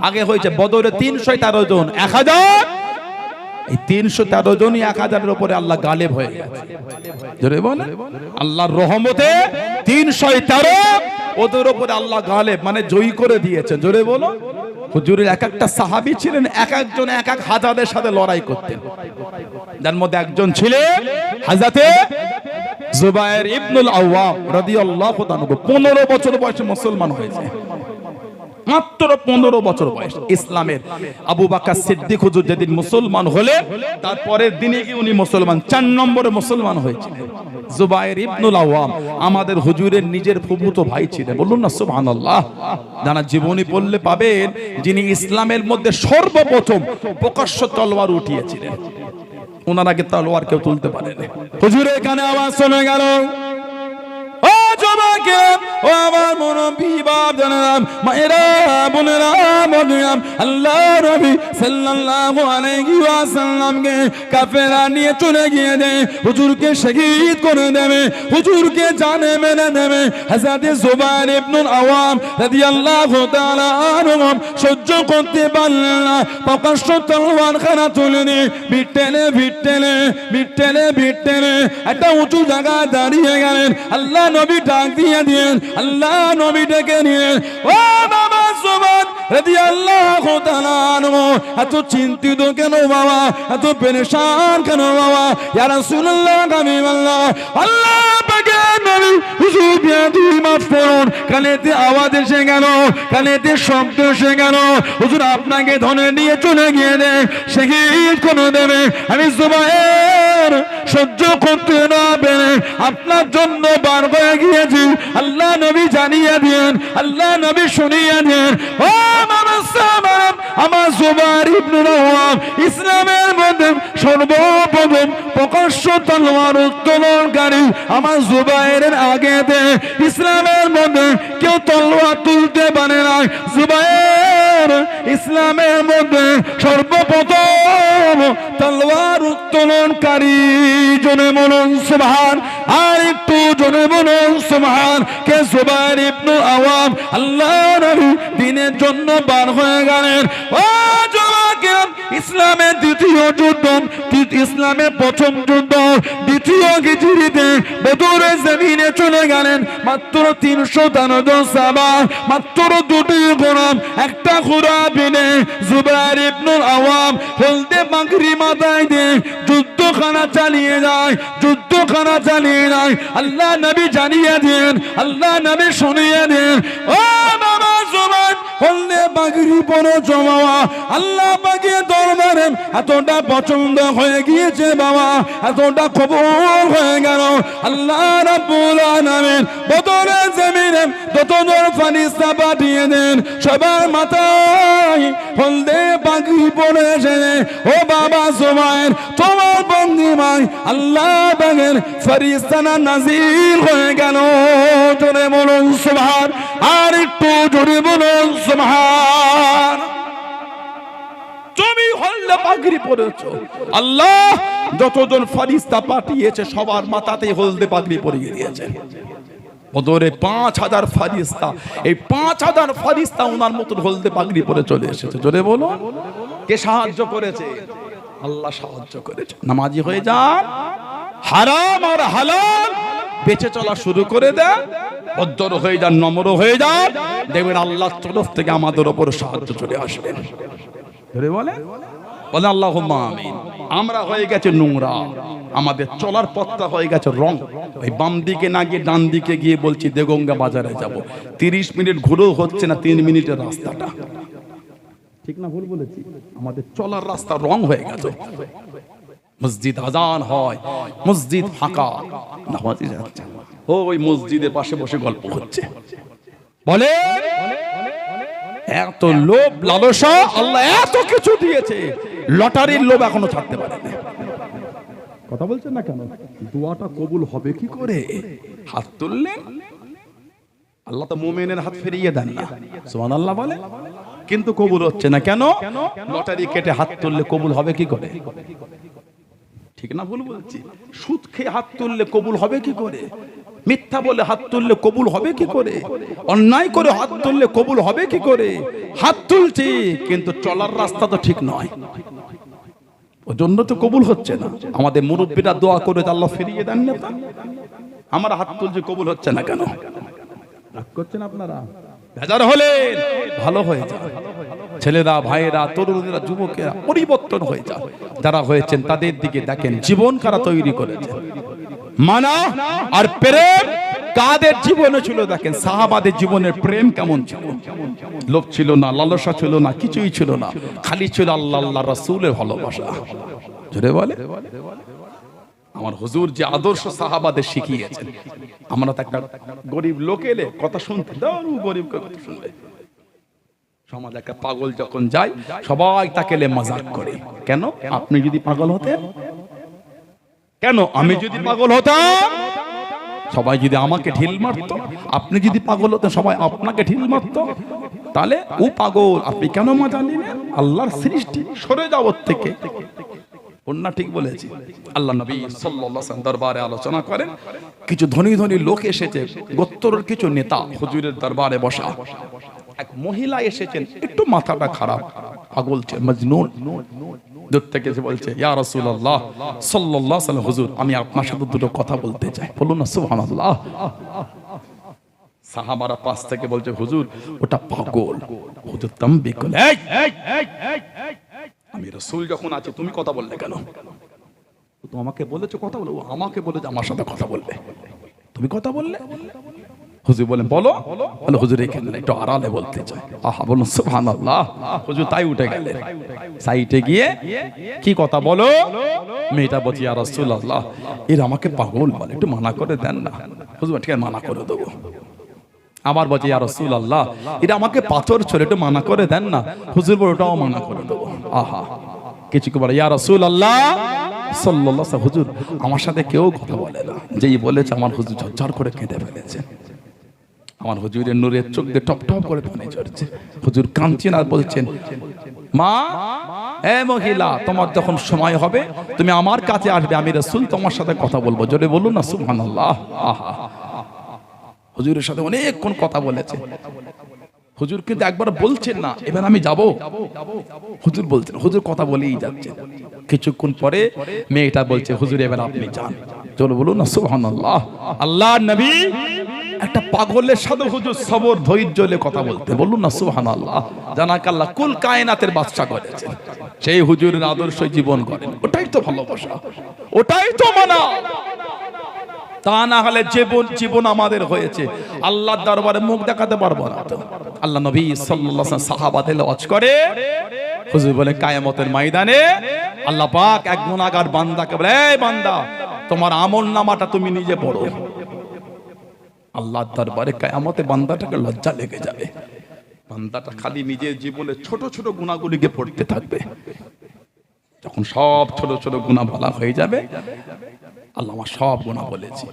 আগে হয়েছে বদরে 313 জন 1000, এই 313 জনই 1000-এর উপরে আল্লাহ গালেব হয়ে গেছে। জোরে বলে আল্লাহর রহমতে 313 ওদের উপরে আল্লাহ গালেব মানে জয়ী করে দিয়েছেন। জোরে বলো। হুজুরের এক একটা সাহাবী ছিলেন, এক একজন এক এক হাজারের সাথে লড়াই করতেন। যার মধ্যে একজন ছিলেন হযরতে জুবায়ের ইবনুল আওয়াম রাদিয়াল্লাহু তাআলা। 15 বছর বয়সে মুসলমান হয়েছে, মাত্র 15 বছর বয়স। ইসলামের আবু বকর সিদ্দিক হুজুর যেদিন মুসলমান হলেন, তারপরের দিনে কি উনি মুসলমান 4 নম্বরে মুসলমান হয়েছিলেন। জুবায়ের ইবনুল আওয়াম আমাদের হুজুরের নিজের ফুফুতো ভাই ছিলেন। বলুন না সুবহানাল্লাহ। জানা জীবনী পড়লে পাবেন যিনি ইসলামের মধ্যে সর্বপ্রথম প্রকাশ্য তলোয়ার উঠিয়েছিলেন। ওনার আগে তলোয়ার কেউ তুলতে পারেনি। হুজুরের কানে আওয়াজ শোনা গেল, ও জবাকে, ও আমার মুরব্বি বাপ জানাম, মায়েরা বোনেরা বন্ধুরাম, আল্লাহ নবী সাল্লাল্লাহু আলাইহি ওয়াসাল্লামকে কাফেরা নিয়ে চলে গিয়ে দে, হুজুরকে শহীদ করে দেবে, হুজুরকে জানে মেনে দেবে। হযরত জুবায়ের ইবনুল আওয়াম রাদিয়াল্লাহু তাআলা আনহু সহ্য করতে পারলেন না, প্রকাশ্য তলোয়ার খানা তুলে নিয়ে বিটেলে একটা উঁচু জায়গায় দাঁড়িয়ে গেলেন। আল্লাহ নবী ডাক দিয়ে দিলেন, আল্লাহ নবী ডেকে নিলেন, ও বাবা জুবায়ের রাদিয়াল্লাহু তাআলা আনহু, এত চিন্তিত কেন বাবা, এত পেরেশান কেন বাবা? ইয়া রাসূলুল্লাহ, হাবিবাল্লাহ, আল্লাহ পাকের নবী হুজুর বিয়াদি মাফ করুন, কানেতে আওয়াজ এসে গেল, কানেতে শব্দ এসে গেল, হুজুর আপনাকে ধরে নিয়ে চলে গিয়ে দে, শহীদ করে দেবে। আমি জুবায়ের সহ্য করতে না পেরে আপনার জন্য বার হয়ে গিয়েছি। আল্লাহ নবী জানিয়ে দেন, আল্লাহ নবী শুনিয়ে দেন, ও আমার জুবায়ের ইবনুল আওয়াম ইসলামের মধ্যে সর্বপ্রথম প্রকাশ্য তলোয়ার উত্তোলনকারী আমার জুবায়েরের আগেতে ইসলামের মধ্যে কেউ তলোয়ার তুলতে পারে না। জুবায়ের ইসলামের মধ্যে সর্বপ্রথম তলোয়ার উত্তোলনকারী। জনে বলুন সুবহান, আর একটু জনে বলুন সুবহান। কে? জুবায়ের ইবনুল আওয়াম। আল্লাহ নবী দিনের জন্য বার হয়ে গেলেন। ও জওয়াকে, ইসলামের দ্বিতীয় যুদ্ধ, ইসলামের প্রথম যুদ্ধ দ্বিতীয় হিজরিতে বদরের জমিনে চলে গেলেন। মাত্র 313 জন সাহাবা, মাত্র 2টি ঘোড়া, একটা ঘোড়া বিনে জুবায়ের ইবনুল আওয়াম হলদে পাগড়ি মাথায় দিয়ে যুদ্ধখানা চালিয়ে যায়, যুদ্ধখানা চালিয়ে যায়। আল্লাহ নবী জানিয়ে দেন, আল্লাহ নবী শুনিয়ে দেন, ও বাবা জুবায়ের হলদে পাগড়ি পরে জমাওয়া আল্লাহ পাকের দরবারে এতটা পছন্দ হয়ে গিয়েছে বাবা, এতটা কবুল হয়ে গেল। আল্লাহ রাব্বুল আলামিন বদরের জমিনে যতজন ফেরেশতা পাঠিয়ে দেন, সবার মাথায় হলদে পাগড়ি পরে এসে, ও বাবা জুবায়ের তোমার বন্দি ভাই আল্লাহ পাকের ফেরেশতা নাযিল হয়ে গেল। জোরে বলুন সুবহান, আর একটু জোরে বলুন সুবহান। তুমি হলদে পাগড়ি পরেছো, আল্লাহ যতজন ফেরেশতা পাঠিয়েছে সবার মাথাতে হলদে পাগড়ি পরিয়ে দিয়েছেন। বদরে 5000 ফেরেশতা, এই 5000 ফেরেশতা ওনার মতন হলদে পাগড়ি পরে চলে এসেছে। জোরে বলো, কে সাহায্য করেছে? আল্লাহ সাহায্য করেছে। নামাজি হয়ে যান, হারাম আর হালাল বেঁচে চলা শুরু করে দেন, ভদ্র হয়ে যান, নম্র হয়ে যান, দেখবেন আল্লাহর তরফ থেকে আমাদের উপর সাহায্য চলে আসবে। ধরে বলে বলে আল্লাহুম্মা আমিন। আমরা হয়ে গেছে নোংরা, আমাদের চলার পথটা হয়ে গেছে রং। ওই বাম দিকে না গিয়ে ডান দিকে গিয়ে বলছি দেগঙ্গা বাজারে যাব, 30 মিনিট ঘুরেও হচ্ছে না 3 মিনিটের রাস্তাটা। ঠিক না ভুল বলেছি? আমাদের চলার রাস্তা রং হয়ে গেছে। মসজিদ আজান হয়, মসজিদ ফাঁকা, নামাজি যাচ্ছে, ওই মসজিদের পাশে বসে গল্প হচ্ছে। বলে এত লোভ লালসা, আল্লাহ এত কিছু দিয়েছে, লটারির লোভ এখনো ছাড়তে পারে না। কথা বলছেন না কেন? দোয়াটা কবুল হবে কি করে? হাত তুললেন, আল্লাহ তো মুমিনের হাত ফিরিয়ে দেন না, সুবহানাল্লাহ বলে, কিন্তু কবুল হচ্ছে না কেন? লটারি কেটে হাত তুললে কবুল হবে কি করে? ঠিক না ভুল বলছি? সুদ খেয়ে হাত তুললে কবুল হবে কি করে? মিথ্যা বলে হাত তুললে কবুল হবে কি করে? অন্যায় করে হাত তুললে কবুল হবে কি করে? হাত তুলছি কিন্তু চলার রাস্তা তো ঠিক নয়, ওই জন্য তো কবুল হচ্ছে না। আমাদের মুরব্বীরা দোয়া করে আল্লাহ ফিরিয়ে দেন না, আমার হাত তুলছে কবুল হচ্ছে না কেন? রাগ করছেন আপনারা? বেজার হলে ভালো হয়ে যায়। ছেলেরা, ভাইয়েরা, তরুণেরা, যুবকেরা পরিবর্তন হয়ে যায়। যারা হয়েছেন তাদের দিকে দেখেন, জীবন কারা তৈরি করেছে। মানা আর প্রেম কাদের জীবনে ছিল দেখেন। সাহাবাদের জীবনের প্রেম কেমন ছিল? লোভ ছিল না, লালসা ছিল না, কিছুই ছিল না, খালি ছিল আল্লাহ আল্লাহ রাসূলের ভালোবাসা। জোরে বলে। আমার হুজুর যে আদর্শ সাহাবাদের শিখিয়েছেন, আমরা তো একটা গরিব লোক এলে কথা শুনতে দাও, গরিব কথা শুনবে। সমাজ একটা পাগল যখন যায় সবাই তাকে লে মজাক করে। কেন? আপনি যদি পাগল হতেন, কেন আমি যদি পাগল হতাম, সবাই যদি আমাকে ঢিল মারতো, আপনি যদি পাগল হতেন সবাই আপনাকে ঢিল মারতো, তাহলে ও পাগল, আপনি কেন মজা নিলেন? আল্লাহর সৃষ্টি, সরে যাও থেকে। অন্য ঠিক বলেছি। আল্লাহ নবী সাল্লাল্লাহু আলাইহি ওয়াসাল্লাম দরবারে আলোচনা করেন, কিছু ধনী ধনী লোক এসেছে, গোত্রের কিছু নেতা হুজুরের দরবারে বসা। এক মহিলা এসেছেন, একটু মাথাটা খারাপ, পাগল, মজনুন। দূর থেকে এসে বলছে, ইয়া রাসূলুল্লাহ সাল্লাল্লাহু আলাইহি ওয়াসাল্লাম, হুজুর আমি আপনার সাথে দুটো কথা বলতে চাই। বলুন না সুবহানাল্লাহ। সাহাবারা পাশ থেকে বলছে, হুজুর ওটা পাগল। হুজুর তাম্বি করলেন, আমি রাসূল যখন আছি তুমি কথা বললে কেন? তো আমাকে বলেছো কথা বলো, আমাকে বলেছে আমার সাথে কথা বলবে, তুমি কথা বললে। হুজুর বলেন বলো। বলে হুজুর এখানে একটু আড়ালে বলতে চাই। আহা, বলুন সুবহানাল্লাহ। হুজুর তাই উঠে গেলেন, সাইডে গিয়ে কি কথা বলো? মেয়েটা বলছে, ইয়া রাসূলুল্লাহ এর আমাকে পাগল বলে, একটু মানা করে দেন না। হুজুর ঠিক আছে মানা করে দেবো। আবার বলছে, ইয়া রাসূলুল্লাহ এটা আমাকে পাথর ছোড়ে, একটু মানা করে দেন না। হুজুর বলে ওটাও মানা করে দেবো। আহা, কিছু কি বলে, ইয়া রাসূলুল্লাহ সাল্লাল্লাহু আলাইহি ওয়াসাল্লাম, হুজুর আমার সাথে কেউ কথা বলে না। যেই বলেছে আমার হুজুর ঝরঝর করে কেঁদে ফেলেছে। আমার হুজুরের নূরের চোখ দিয়ে টপ টপ করে পানি ঝরছে। হুজুর কাঁদছেন আর বলছেন, মা এ মহিলা, তোমার যখন সময় হবে তুমি আমার কাছে আসবে, আমি রাসূল তোমার সাথে কথা বলবো। জোরে বলুন না সুবহানাল্লাহ। আহা, হুজুরের সাথে অনেকক্ষণ কথা বলেছে। হুজুর কিন্তু একবার বলছেন না এবার আমি যাব। হুজুর বলছেন, হুজুর কথা বলেই যাচ্ছে। কিছুক্ষণ পরে মেয়েটা বলছে, হুজুর এবার আপনি যান। চলো বলুন না সুবহানাল্লাহ। আল্লাহর নবী একটা পাগলের সাথে হুজুর সবর ধৈর্য নিয়ে কথা বলতে, বলুন না সুবহানাল্লাহ। জানাক আল্লাহ কুল কায়নাতের বাদশা করেছেন, সেই হুজুরের আদর্শ জীবন করেন। ওটাই তো ভালোবাসা, ওটাই তো মানা। তা না হলে জীবন আমাদের হয়েছে আল্লাহর দরবারে মুখ দেখাতে পারবো না। তো আল্লাহ নবী সাল্লাল্লাহু আলাইহি ওয়াসাল্লাম সাহাবাদের ওয়াজ করে, হুজুর বলে কিয়ামতের ময়দানে আল্লাহ পাক এক গুনাহগার বান্দাকে বলে, এই বান্দা তোমার আমলনামাটা তুমি নিজে পড়ো। আল্লাহর দরবারে কিয়ামতে বান্দাটাকে লজ্জা লেগে যাবে। বান্দাটা খালি নিজের জীবনে ছোট ছোট গুনাহগুলিকে পড়তে থাকবে। যখন সব ছোট ছোট গুনাহ বলা হয়ে যাবে, আল্লাহ আমার সব গুনাহ বলেছি,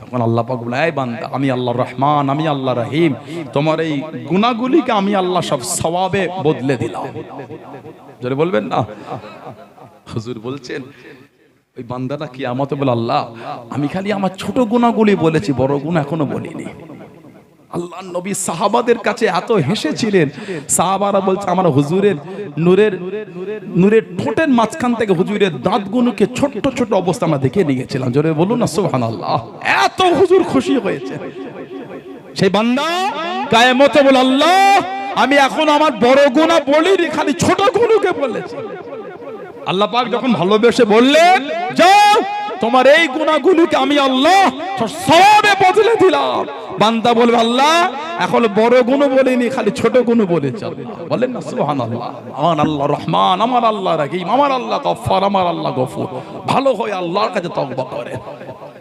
তখন আল্লাহ পাক বলে, এই বান্দা আমি আল্লাহ রহমান, আমি আল্লাহ রহিম, তোমার এই গুনাহগুলিকে আমি আল্লাহ সব সওয়াবে বদলে দিলাম। জোরে বলবেন না। হুজুর বলছেন ওই বান্দাটা কিয়ামতে বলে, আল্লাহ আমি খালি আমার ছোট গুনাহগুলি বলেছি, বড় গুনাহ এখনো বলিনি। আল্লাহর নবী সাহাবাদের কাছে এত হেসেছিলেন, সাহাবারা বলছে আমার হুজুরের নূরের ঠোঁটের মাঝখান থেকে হুজুরের দাঁতগুলোকে ছোট ছোট অবস্থা আমরা দেখে নিয়ে গেছিলাম। জোরে বলুন না সুবহানাল্লাহ। এত হুজুর খুশি হয়েছে। সেই বান্দা কিয়ামতে বলে, আল্লাহ আমি এখন আমার বড় গুনাহ বলিনি, খালি ছোট গুনাহকে বলেছি। আল্লাহ পাক যখন ভালোবেসে বললেন, যাও তোমার এই গুনাহগুলোকে আমি আল্লাহ সওয়াবে বদলে দিলাম। বান্দা বলবে, আল্লাহ এখন বড় গুনাহ বলিনি, খালি ছোট গুনাহ বলেছি। বলেন না সুবহানাল্লাহ। আমার আল্লাহ রহমান, আমার আল্লাহ রহিম, আমার আল্লাহ গফফার, আমার আল্লাহ গফুর। ভালো হয় আল্লাহর কাছে তওবা করে,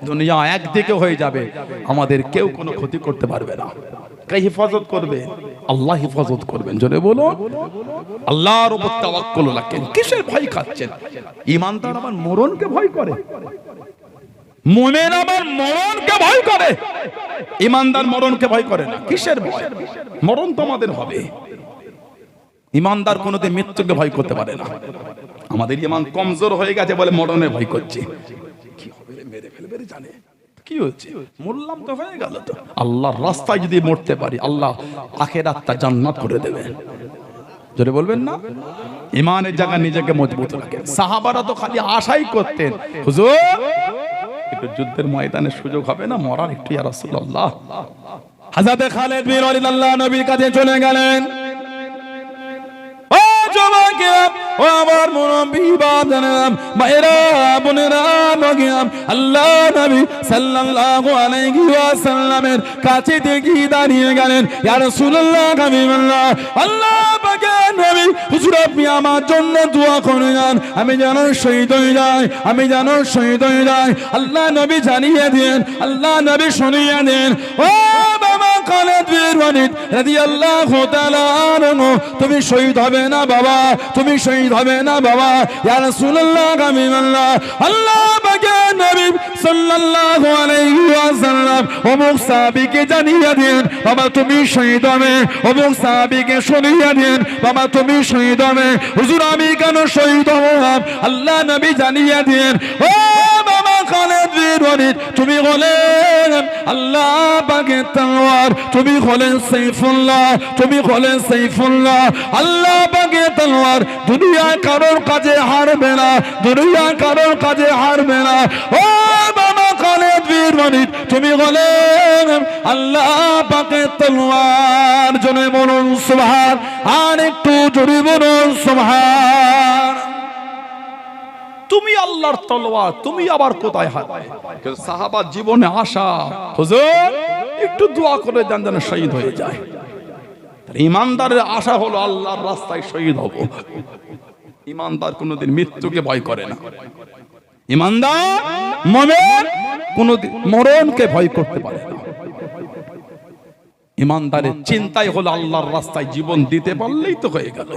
দুনিয়া একদিকে হয়ে যাবে, আমাদের কেউ কোনো ক্ষতি করতে পারবে না। কে হেফাজত করবে? আল্লাহ হেফাজত করবেন। জোরে বলো, আল্লাহর উপর তাওয়াক্কুল রাখেন। কিসের ভয় খাচ্ছেন? ঈমানদার আমার মরণকে ভয় করে, মুমিন আমার মরণকে ভয় করে, ঈমানদার মরণকে ভয় করে না। কিসের ভয়? মরণ তো আমাদের হবে। ঈমানদার কোনোদিন মৃত্যুকে ভয় করতে পারে না। আমাদের ঈমান কমজোর হয়ে গেছে বলে মরণে ভয় করছে। কি হবে, মেরে ফেলবে জানে, কি হয়েছে? মরলাম তো হয়ে গেল তো। আল্লাহর রাস্তায় যদি মরতে পারি আল্লাহ আখিরাতটা জান্নাত করে দেবে। জোরে বলবেন না? ইমানের জায়গা নিজেকে মজবুত রাখেন। সাহাবারা তো খালি আশাই করতেন, হুজুর একটু যুদ্ধের ময়দানে সুযোগ হবে না মরার একটু, ইয়া রাসূলুল্লাহ। হযরত খালিদ বিন ওয়ালিদ আল্লাহর নবীর কাছে চলে গেলেন। ও যুবকেরা, ও আমার মুরব্বি বাজানেরা, মায়েরা, বোনেরা, নগিয়াম, আল্লাহ নবী সাল্লাল্লাহু আলাইহি ওয়াসাল্লামের কাছে দেখি দাঁড়িয়ে গেলেন। ইয়া রাসূলুল্লাহ, হাবিবাল্লাহ, আল্লাহ পাকের নবী, হুজুর আপনি আমার জন্য দোয়া করুন, আমি যেন শহীদ হয়ে যাই, আমি যেন শহীদ হয়ে যাই। আল্লাহ নবী জানিয়ে দেন, আল্লাহ নবী শুনিয়ে দেন, ও বাবা খালিদ বিন ওয়ালিদ রাদিয়াল্লাহু তাআলা আনহু, তুমি শহীদ হবে না বাবা, তুমি শহীদ হবে না বাবা। ইয়া রাসূলুল্লাহ, হাবিবাল্লাহ, আল্লাহ পাকের নবী সাল্লাল্লাহু আলাইহি ওয়াসাল্লাম অমুক সাহাবীকে জানিয়ে দেন, বাবা তুমি শহীদ হবে। অমুক সাহাবীকে শুনিয়ে দেন, বাবা তুমি শহীদ হবে। হুজুর আমি কেন শহীদ হব? আল্লাহ নবী জানিয়ে দেন, ও বাবা খালিদ বিন ওয়ালিদ, তুমি হলেন আল্লাহ পাকের তলোয়ার, তুমি হলেন সাইফুল্লাহ, তুমি হলেন সাইফুল্লাহ। আল্লাহ পাকের তলোয়ার দুনিয়ায় কারোর কাজে হারবে না, দুনিয়ায় কারোর কাজে হারবে না। ও বাবা খালিদ বিন ওয়ালিদ, তুমি হলেন আল্লাহ পাকের তলোয়ার। জোরে বলুন সুবহান, আর একটু জোরে বলুন সুবহান। তুমি আল্লাহর তলোয়ার, তুমি আবার কোথায় হারবে? কিন্তু সাহাবার জীবনে আশা, হুজুর একটু দোয়া করে দেন যেন শহীদ হয়ে যায়। ইমানদারের আশা হলো আল্লাহর রাস্তায় শহীদ হব। ইমানদার কোনোদিন মৃত্যুকে ভয় করে না। ইমানদার মুমিন কোনোদিন মরণকে ভয় করতে পারে না। ইমানদারের চিন্তাই হলো আল্লাহর রাস্তায় জীবন দিতে পারলেই তো হয়ে গেল।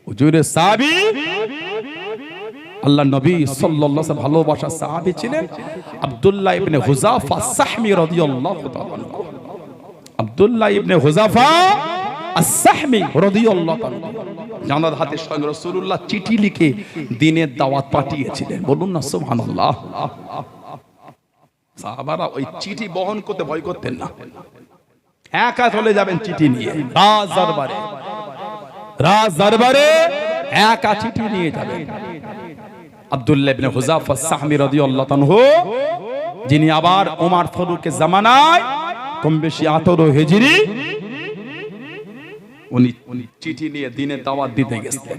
হুজুরে সাহাবী, আল্লাহ নবী সাল্লাল্লাহু আলাইহি ওয়াসাল্লাম ভালোবাসা সাহাবী ছিলেন আব্দুল্লাহ ইবনে হুযাফা আস-সাহমি রাদিয়াল্লাহু তাআলা। আব্দুল্লাহ ইবনে হুযাফা আস-সাহমি রাদিয়াল্লাহু তাআলা জানার হাতে স্বয়ং রাসূলুল্লাহ চিঠি লিখে দ্বীনের দাওয়াত পাঠিয়েছিলেন। বলুন না সুবহানাল্লাহ। সাহাবারা ওই চিঠি বহন করতে ভয় করতেন না। একা চলে যাবেন চিঠি নিয়ে রাজ দরবারে, রাজ দরবারে একা চিঠি নিয়ে যাবেন। আব্দুল্লাহ ইবনে হুযাফা আস-সাহমি রাদিয়াল্লাহু আনহু, যিনি আবার ওমর ফারুকের জামানায় কম বেশি 18 হিজরি, উনি চিঠি নিয়ে দ্বীনের দাওয়াত দিতে গেছেন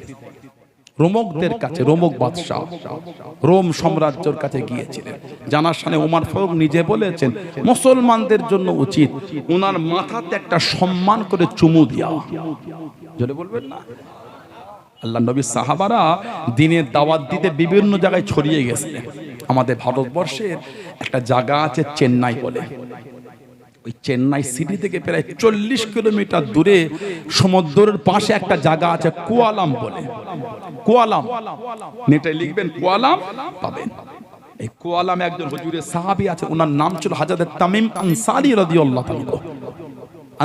রোমকদের কাছে। রোমক বাদশা রোম সাম্রাজ্যের কাছে গিয়েছিলেন। জানার সামনে ওমর ফারুক নিজে বলেছেন মুসলমানদের জন্য উচিত ওনার মাথাতে একটা সম্মান করে চুমু দেওয়া। জোরে বলবেন না? আল্লাহ নবী সাহাবারা দ্বীনের দাওয়াত দিতে বিভিন্ন জায়গায় ছড়িয়ে গেছিলেন। আমাদের ভারতবর্ষের একটা জায়গা আছে চেন্নাই বলে, ওই চেন্নাই সিটি থেকে প্রায় 40 কিলোমিটার দূরে সমুদ্রের পাশে একটা জায়গা আছে কুয়ালাম বলে। কুয়ালাম নেটে লিখবেন কুয়ালাম পাবেন। এই কুয়ালামে একজন হুজুরের সাহাবী আছে, ওনার নাম ছিল হযরত তামিম আনসারী রাদিয়াল্লাহু তাআলা।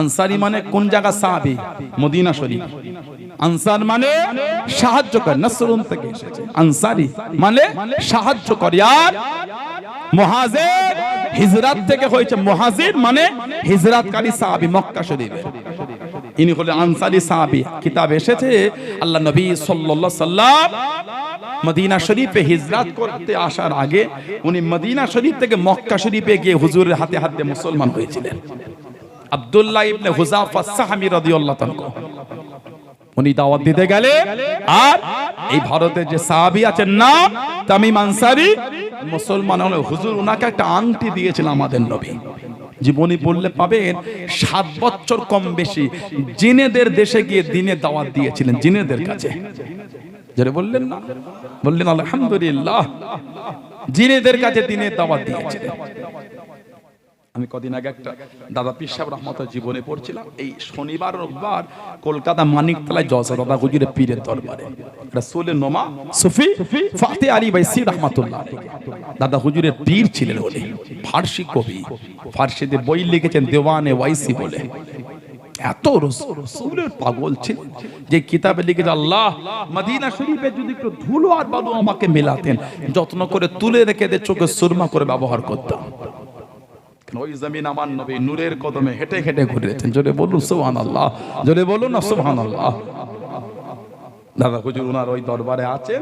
আনসারী মানে কোন জায়গা? সাহাবী, মদিনা শরীফ। আনসার মানে সাহায্য করে, নসরুন থেকে এসেছে। আনসারী মানে সাহায্য করে। আর মুহাজির হিজরত থেকে হয়েছে। মুহাজির মানে হিজরতকারী সাহাবী মক্কা শরীফের। ইনি হলেন আনসারী সাহাবী। কিতাব এসেছে আল্লাহ নবী সাল্লাল্লাহু আলাইহি সাল্লাম মদিনা শরীফে হিজরত করতে আসার আগে উনি মদিনা শরীফ থেকে মক্কা শরীফে গিয়ে হুজুরের হাতে হাতে মুসলমান হয়েছিলেন। আব্দুল্লাহ ইবনে হুযাফা আস-সাহমি রাদিয়াল্লাহু তাআলা উনি দাওয়াত দিতে গেলে, আর এই ভারতের যে সাহাবী আছেন না তামিম আনসারী, মুসলমান হলে হুজুর ওনাকে একটা আংটি দিয়েছিলেন আমাদের নবী। জীবনী পড়লে পাবেন 7 বছর কম বেশি জিনেদের দেশে গিয়ে দ্বীনের দাওয়াত দিয়েছিলেন, জিনেদের কাছে। যারা বললেন না, বললেন আলহামদুলিল্লাহ, জিনেদের কাছে দ্বীনের দাওয়াত দিয়েছিলেন। আমি কদিন আগে একটা দাদা পীর সাহেব রহমতুল্লাহ জীবনে পড়ছিলাম। এই শনিবার রোববার কলকাতা মানিকতলায় জলসা দাদা হুজুরের পীরের দরবারে রাসূলের নোমা সুফি ফাতে আলী বাইসি রহমাতুল্লাহ দাদা হুজুরের পীর ছিলেন। বলে ফারসি কবি, ফারসিতে বই লিখেছেন দেওয়ানে ওয়াইসি বলে। এত রাসূলের পাগল ছিলেন যে কিতাবে লিখেছে আল্লাহ মদিনা শরীফে যদি একটু ধুলো আর বালু আমাকে মেলাতেন, যত্ন করে তুলে রেখে চোখে সুরমা করে ব্যবহার করতাম। ওই জমিন আমার নবী নূরের কদমে হেঁটে হেঁটে ঘুরেছেন। জোরে বলুন সুবহানাল্লাহ, জোরে বলুন না সুবহানাল্লাহ। দাদা হুজুর ওনার ওই দরবারে আছেন,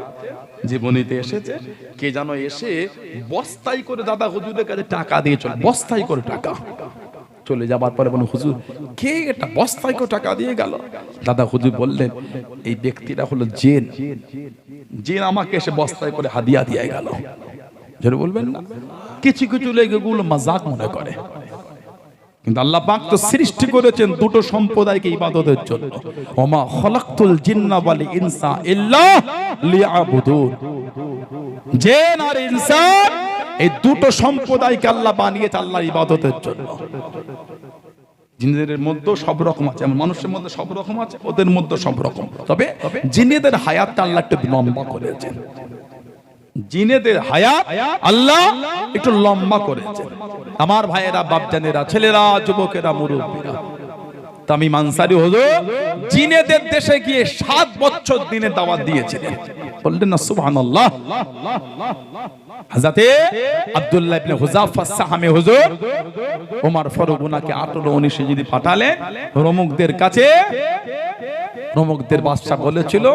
জীবনীতে এসেছে কে যেন এসে বস্তাই করে দাদা হুজুরের কাছে টাকা দিয়ে চলে, বস্তাই করে টাকা চলে যাবার পরে বলুন হুজুর কে এটা বস্তাই করে টাকা দিয়ে গেল? দাদা হুজুর বললেন এই ব্যক্তিটা হলো জিন, জিন আমাকে এসে বস্তায় করে হাদিয়া দিয়ে গেল। যেটা বলবেন না, কিছু কিছু লোক এগুলো মাজাক মনে করে, কিন্তু আল্লাহ পাক তো সৃষ্টি করেছেন দুটো সম্প্রদায়কে ইবাদতের জন্য। ওমা খলাকতুল জিন্না ওয়াল ইনসা ইল্লা লিয়াবুদুন। জিন আর ইনসান এই দুটো সম্প্রদায়কে আল্লাহ বানিয়েছে আল্লাহর ইবাদতের জন্য। জিনেদের মধ্যে সব রকম আছে, মানুষের মধ্যে সব রকম আছে, ওদের মধ্যে সব রকম। তবে জিনেদের হায়াতটা আল্লাহ একটু লম্বা করেছেন, জিনেদের হায়াত আল্লাহ একটু লম্বা করেছেন। আমার ভাইয়েরা, বাপজানেরা, ছেলেরা, যুবকেরা, মুরব্বীরা, তামিম আনসারী হুজুর জিনেদের দেশে গিয়ে 7 বছর দিনে দাওয়াত দিয়েছিলেন। বললেন না সুবহানাল্লাহ। হযরতে আব্দুল্লাহ ইবনে হুযাফা সাহামী হুজুর ওমর ফারুক ওনাকে 18-19 যদি পাঠালেন রোমকদের কাছে। রোমকদের বাদশা বলেছিল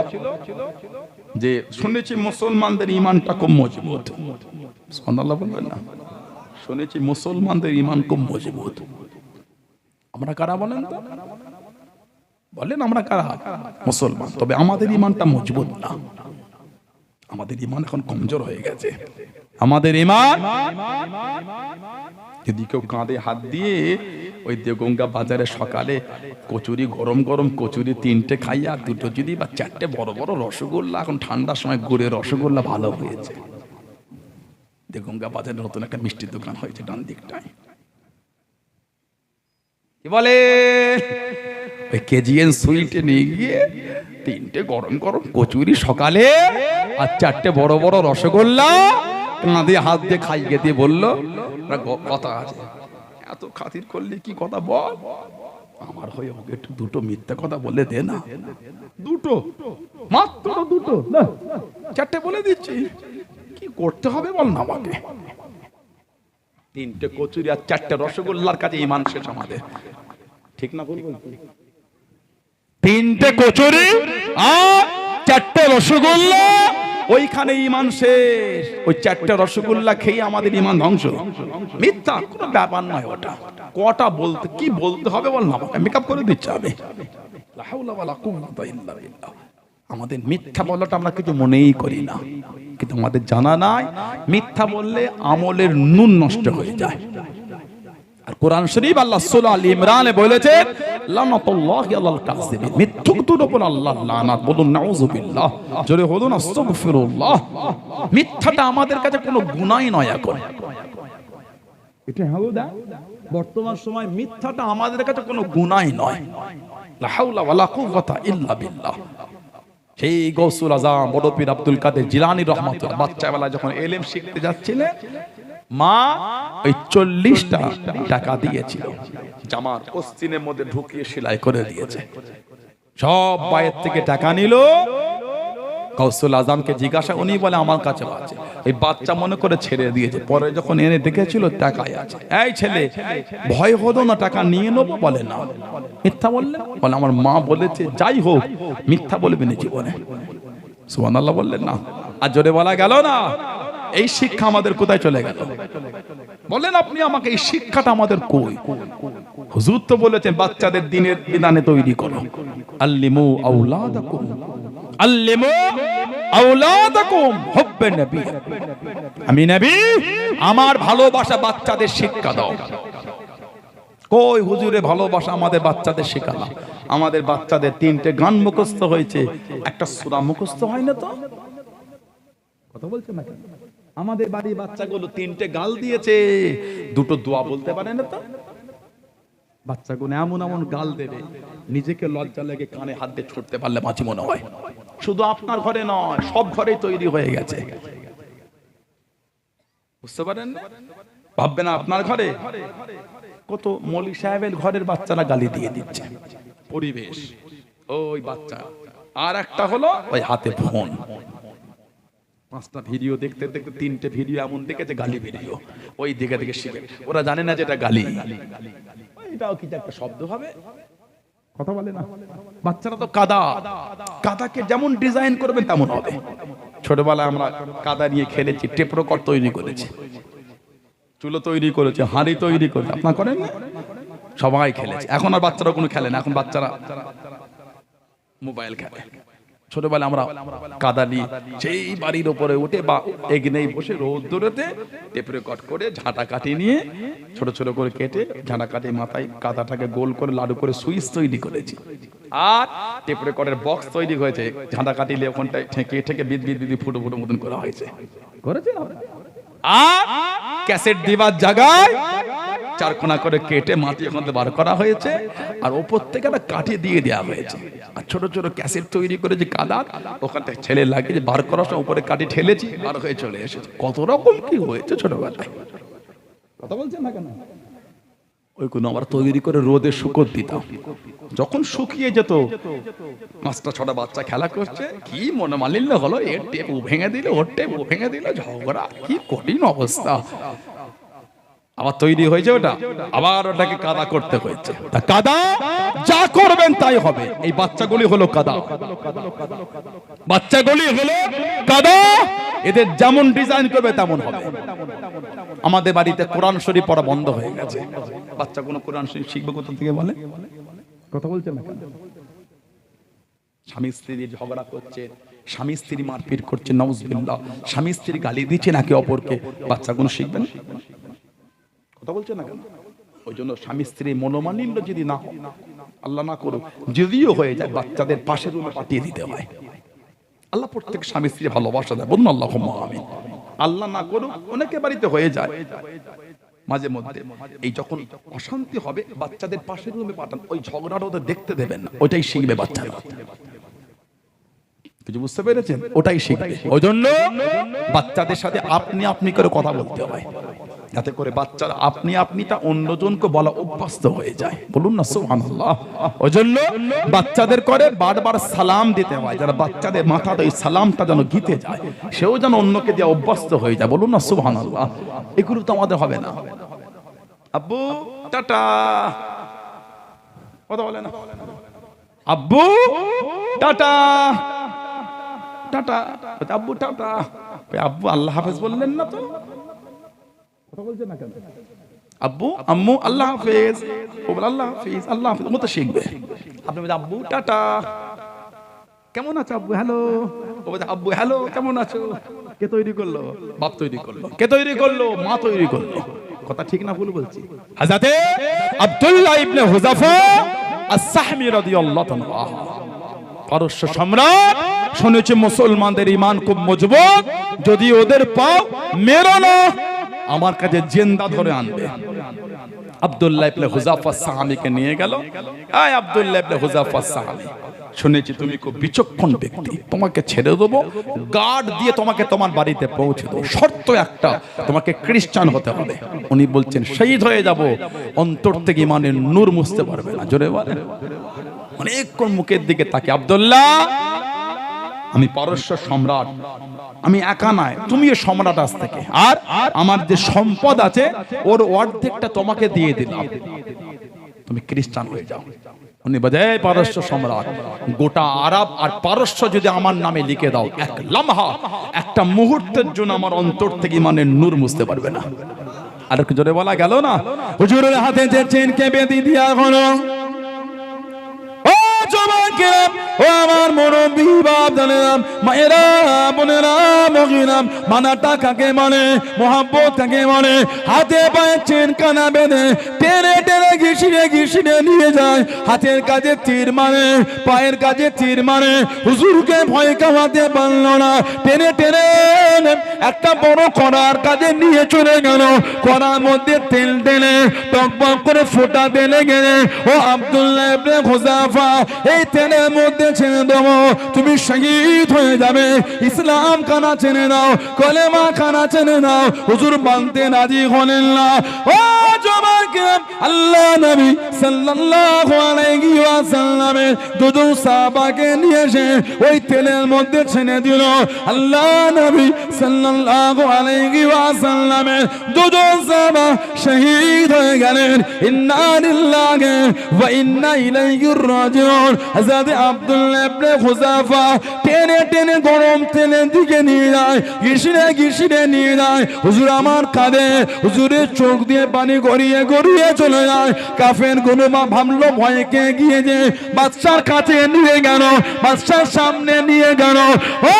যে শুনেছি মুসলমানদের ঈমানটা খুব মজবুত। সুবহানাল্লাহ বলবেন না, শুনেছি মুসলমানদের ঈমান খুব মজবুত। আমরা কারা বলেন তো? বলেন আমরা কারা? মুসলমান। তবে আমাদের ঈমানটা মজবুত না, আমাদের ঈমান এখন কমজোর হয়ে গেছে। আমাদের ঈমান যদি কেউ কাঁধে হাত দিয়ে ওই দেগঙ্গা বাজারে সকালে কচুরি, গরম গরম কচুরি 3টে খাইয়া 2টো যদি বা 4টে বড় বড় রসগোল্লা, এখন ঠান্ডার সময় গুড়ের রসগোল্লা ভালো হয়েছে। দেগঙ্গা বাজারে নতুন একটা মিষ্টির দোকান হয়েছে ডান দিকটায়, কি বলে ওই কেজিএন সুইটে নিয়ে গিয়ে 3টে গরম গরম কচুরি সকালে আর 4টে বড় বড় রসগোল্লা কাঁধে হাত দিয়ে খাইয়ে দিয়ে বললো কথা আছে, এত খাতির করলে কি কথা বল, আমার হয়ে ওকে একটু 2টো মিথ্যা কথা বলে দে না। 2টো মাত্র 2টো, 4টে বলে দিচ্ছি, কি করতে হবে বল না আমাকে। 3টে কচুরি আর 4টে রসগোল্লার কাছে ঈমান শেষ আমাদের, ঠিক না বলবো? 3টে কচুরি আর 4টে রসগোল্লা, ওইখানে ঈমান শেষ। ওই 4টে রসগোল্লা খেয়ে আমাদের ঈমান ধ্বংস। মিথ্যা কোনো ব্যাপার নয় ওটা। কটা বলতে কি বলতে হবে বল না, মেকআপ করে দিচ্ছে আমি। লা হাওলা ওয়ালা কুওয়াতা ইল্লা বিল্লাহ। আমাদের মিথ্যা বলাটা আমরা কিছু মনেই করি না, কিন্তু আমাদের জানা নাই মিথ্যা বললে আমলের নুন নষ্ট হয়ে যায়। আর কোরআন শরীফ আল্লাহ সূরা আল ইমরানে বলেছেন লানাতুল্লাহি আলাল কাযিবিন, মিথ্যুকদের উপর আল্লাহর লানাত। বলুন নাউযুবিল্লাহ, জোরে বলুন আস্তাগফিরুল্লাহ। মিথ্যাটা আমাদের কাছে কোনো গুনাহই নয় এখন, এটা হাউদা বর্তমান সময় মিথ্যাটা আমাদের কাছে কোনো গুনাহই নয়। লা হাওলা ওয়ালা কুওয়াতা ইল্লা বিল্লাহ। সেই গৌসুল আজম বড় পীর আব্দুল কাদের জিলানী রহমাতুল্লাহ বাচ্চাবেলা যখন ইলম শিখতে যাচ্ছিলেন, মা ওই 40টা টাকা দিয়েছিল, জামার পশ্চিমের মধ্যে ঢুকিয়ে সেলাই করে দিয়েছে। সব বাইরের থেকে টাকা নিল, গৌসুল আজমকে জিজ্ঞাসা, উনি বলে আমার কাছে আছে। এই বাচ্চা মনে করে ছেড়ে দিয়েছে। পরে যখন এনে দেখেছিল টাকাই আছে। এই ছেলে ভয় হলো না, টাকা নিয়ে নেবো? বলে না। মিথ্যা বললে? বলে আমার মা বলেছে। যাই হোক, মিথ্যা বলবেন জীবনে। সুবহানাল্লাহ বললেন না? আর জোরে বলা গেল না? এই শিক্ষা আমাদের কোথায় চলে গেল? বলেন আপনি আমাকে, এই শিক্ষাটা আমাদের কই? হুজুর তো বলেছেন বাচ্চাদের দ্বীনের বিধানে তৈরি করো। আল্লিমু আওলাদাকুম, আল্লিমু আওলাদাকুম হুব্বে নবী। আমি নবী, আমার ভালোবাসা বাচ্চাদের শিক্ষা দাও। কই হুজুরে ভালোবাসা আমাদের বাচ্চাদের শেখালাম। আমাদের বাচ্চাদের 3টে গান মুখস্থ হয়েছে, একটা সূরা মুখস্থ হয় না তো? কথা বলছেন না কেন? আমাদের বাড়ির বাচ্চাগুলো 3টে গাল দিয়েছে, 2টো দোয়া বলতে পারে না তো? বাচ্চাগুলো এমন এমন গাল দেবে, নিজেকে লজ্জা লেগে কানে হাত দিয়ে ছুটতে পারলে বাঁচি মনে হয়। শুধু আপনার ঘরে নয়, সব ঘরেই তৈরি হয়ে গেছে। বুঝতে পারেন? ভাববেন আপনার ঘরে কত মৌলভী সাহেবের ঘরের বাচ্চারা গালি দিয়ে দিচ্ছে। পরিবেশ ওই বাচ্চা। আর একটা হলো ওই হাতে ফোন। 5টা ভিডিও দেখতে দেখতে 3টে ভিডিও এমন দেখেছে গালি ভিডিও, ওই দেখে দেখে শিখে। ওরা জানে না যে এটা গালি, এটাও কি একটা শব্দ হবে, কথা বলে না। বাচ্চারা তো কাদা, কাদাকে যেমন ডিজাইন করবেন তেমন হবে। ছোটবেলায় আমরা কাদা নিয়ে খেলেছি, টেপ রেকর্ড তৈরি করেছি, চুলো তৈরি করেছে, হাঁড়ি তৈরি করেছে, আপনারা করেন না? সবাই খেলেছে। এখন আর বাচ্চারা কোনো খেলে না, এখন বাচ্চারা মোবাইল খেলে। ছোটবেলায় আমরা কাদা নিয়ে সেই বাড়ির উপরে উঠে বা এগনেই বসে রোদ্দুরেতে টেপ রেকর্ড করে ঝাঁটা কাটি নিয়ে ছোট ছোট করে কেটে ঝাঁটা কাটি মাথায় কাদাটাকে গোল করে লাডু করে সুইচ তৈরি করেছি। আর টেপ রেকর্ডের বক্স তৈরি হয়েছে, ঝাঁটা কাটিলে ওখানটায় ঠেকে ঠেকে বিদ বিদ বিদ ফুটো ফুটো মতন করা হয়েছে, করেছেন? আর ক্যাসেট দিবার জায়গায় চারকোনা করে কেটে মাটি ওখান থেকে বার করা হয়েছে, আর ওপর থেকে একটা কাঠি দিয়ে দেওয়া হয়েছে। আর ছোট ছোট ক্যাসেট তৈরি করে যে কাদা ওখানটা ছেলে লাগিয়ে বার করার সময় উপরে কাঠি ঠেলেছি, বার হয়ে চলে এসেছে। কত রকম কি হয়েছে ছোটবেলায়, কথা বলছেন না কেন? ওইগুলো আমরা তৈরি করে রোদে শুকোতে দিতাম। যখন শুকিয়ে যেত, 5টা 6টা বাচ্চা খেলা করছে, কি মনোমালিন্য হলো, এর টেপ ও ভেঙে দিল, ওর টেপ ও ভেঙে দিল, ঝগড়া, কি কঠিন অবস্থা। আবার তৈরি হয়েছে ওটা, আবার ওটাকে কাদা করতে হয়েছে। কাদা যা করবেন তাই হবে। এই বাচ্চাগুলি হলো কাদা, বাচ্চাগুলি হলো কাদা, এদের যেমন ডিজাইন করবে তেমন হবে। আমাদের বাড়িতে কোরআন শরীফ পড়া বন্ধ হয়ে গেছে। বাচ্চা কোনো কোরআন শরীফ শিখবে কোথা থেকে বলে, কথা বলছেন না কেন? স্বামী স্ত্রী ঝগড়া করছে, স্বামী স্ত্রী মারপিট করছে, নাউজুবিল্লাহ, স্বামী স্ত্রী গালি দিচ্ছে নাকি অপরকে, বাচ্চা কোনো শিখবেন? কথা বলছেন না কেন? ওই জন্য স্বামী স্ত্রী মনোমালিন্য যদি না হয়, আল্লাহ না করুক, যদিও হয়ে যায়, বাচ্চাদের পাশের রুমে পাঠিয়ে দিতে হয়। আল্লাহ প্রত্যেক স্বামী স্ত্রী ভালোবাসা দেয়, বলুন আল্লাহুম্মা আমিন। আল্লাহ না করুক, অনেকে বাড়িতে হয়ে যায় মাঝে মধ্যে। এই যখন অশান্তি হবে, বাচ্চাদের পাশের রুমে পাঠান, ওই ঝগড়াটা ওদের দেখতে দেবেন না, ওইটাই শিখবে বাচ্চারা। কিছু বুঝতে পেরেছেন? ওটাই শিখবে। ওই জন্য বাচ্চাদের সাথে আপনি আপনি করে কথা বলতে হয়, যাতে করে বাচ্চারা আপনি আপনিটা অন্যজনকে বলা অভ্যস্ত হয়ে যায়, বলুন না সুবহানাল্লাহ। ওই জন্য বাচ্চাদের করে বারবার সালাম দিতে হয়, যারা বাচ্চাদের মাথাতে ওই সালামটা যেন গিতে যায়, সেও যেন অন্যকে দিয়ে অভ্যস্ত হয়ে যায়, বলুন না সুবহানাল্লাহ। এগুলো তো আমাদের হবে না। আব্বু টাটা, কথা বলে না, আব্বু টাটা টাটা, আব্বু টাটা, আব্বু আল্লাহ হাফেজ বললেন না তো, কথা বলছেন না কেন? আব্বু আম্মু আল্লাহ হাফেজ, ও বলে আল্লাহ হাফেজ, আল্লাহ হাফেজ, ও তো শিখবে। আপনি বলছেন আব্বু টাটা, কেমন আছো আব্বু, হ্যালো, ও বলছে আব্বু হ্যালো, কেমন আছো? কে তৈরি করলো? বাপ তৈরি করলো। কে তৈরি করলো? মা তৈরি করলো। কথা ঠিক না ভুল বলছি? হযরতে আব্দুল্লাহ ইবনে হুযাফা আস-সাহমি রাদিয়াল্লাহু তাআলা, পারস্য সম্রাট, শুনেছি মুসলমানদের ঈমান খুব মজবুত, যদি ওদের পাও মেরো না, আমার কাছে জিন্দা ধরে আনবে। আব্দুল্লাহ ইবনে হুযাফা আস-সাহমিকে নিয়ে গেল। এই আব্দুল্লাহ ইবনে হুযাফা আস-সাহমি, শুনেছি তুমি খুব বিচক্ষণ ব্যক্তি, তোমাকে ছেড়ে দেবো, গার্ড দিয়ে তোমাকে তোমার বাড়িতে পৌঁছে দেবো, শর্ত একটা, তোমাকে খ্রিস্টান হতে হবে। উনি বলছেন শহীদ হয়ে যাব, অন্তর থেকে ঈমানের নূর মুছতে পারবে না। জোরে বলেন। অনেকক্ষণ মুখের দিকে তাকে, আব্দুল্লাহ আমি পারস্য সম্রাট, আমি একা নয়, তুমিও সম্রাট আজ থেকে, আর আমার যে সম্পদ আছে ওর অর্ধেকটা তোমাকে দিয়ে দিলাম, তুমি খ্রিস্টান হয়ে যাও। উনি বলে পারস্য সম্রাট, গোটা আরব আর পারস্য যদি আমার নামে লিখে দাও, এক লম্হা, একটা মুহূর্তের জন্য আমার অন্তর থেকে ঈমানের নূর মুছতে পারবে না। আর একটু জোরে বলা গেল না? হুজুরের হাতে যে চেনকে বেঁধে দিয়া হলো, ও জওয়ানকেরাম, ও আমার মুরব্বি বাপদানেরা, মায়েরা, বোনেরা, মহিলাম, মানাটা কাকে মানে, মোহাব্বত কাকে মানে, হাতে পায়ে চেন কানা বেঁধে টেনে টেনে ঘিসিয়ে ঘিসিয়ে নিয়ে যায়, হাতের কাজে তীর মানে, পায়ের কাজে তীর মানে, হুজুরকে ভয় কামাতে পারল না, টেনে টেনে একটা বড় কড়ার কাজে নিয়ে চলে গেল, কড়ার মধ্যে তেল ঢেলে টকবক করে ফোঁটা ঢেলে গেলে, ও আব্দুল্লাহ ইবনে হুযাফা, এই তেলের মধ্যে ছেড়ে দেবো, তুমি শহীদ হয়ে যাবে, ইসলাম খানা চেনে নাও, কলেমা খানা চেনে নাও। হুজুর মানতে রাজি হলেন না। ও জওয়ান কিরাম আল্লাহ নবী সাল্লাল্লাহু আলাইহি ওয়াসাল্লামের দুজন সাহাবাকে নিয়ে এসে ওই তেলের মধ্যে ছেড়ে দিল। আল্লাহ নবী সাল্লাল্লাহু আলাইহি ওয়াসাল্লামের দুজন সাহাবা শহীদ হয়ে গেলেন। ইন্না লিল্লাহি ওয়া ইন্না ইলাইহি রাজিউন। হযরত আব্দুল্লাহ ইবনে হুযাফা টেনে টেনে গরম তেলের দিকে নিয়ে যায়, ঘিসড়ে ঘিসড়ে নিয়ে যায়। হুজুর আমার কাঁধে, হুজুরের চোখ দিয়ে পানি গড়িয়ে গড়িয়ে চলে যায়। কাফের গুলো ভাবলো ভয়কে গিয়ে যে বাদশার কাছে নিয়ে গেল, বাদশার সামনে নিয়ে গেল। ও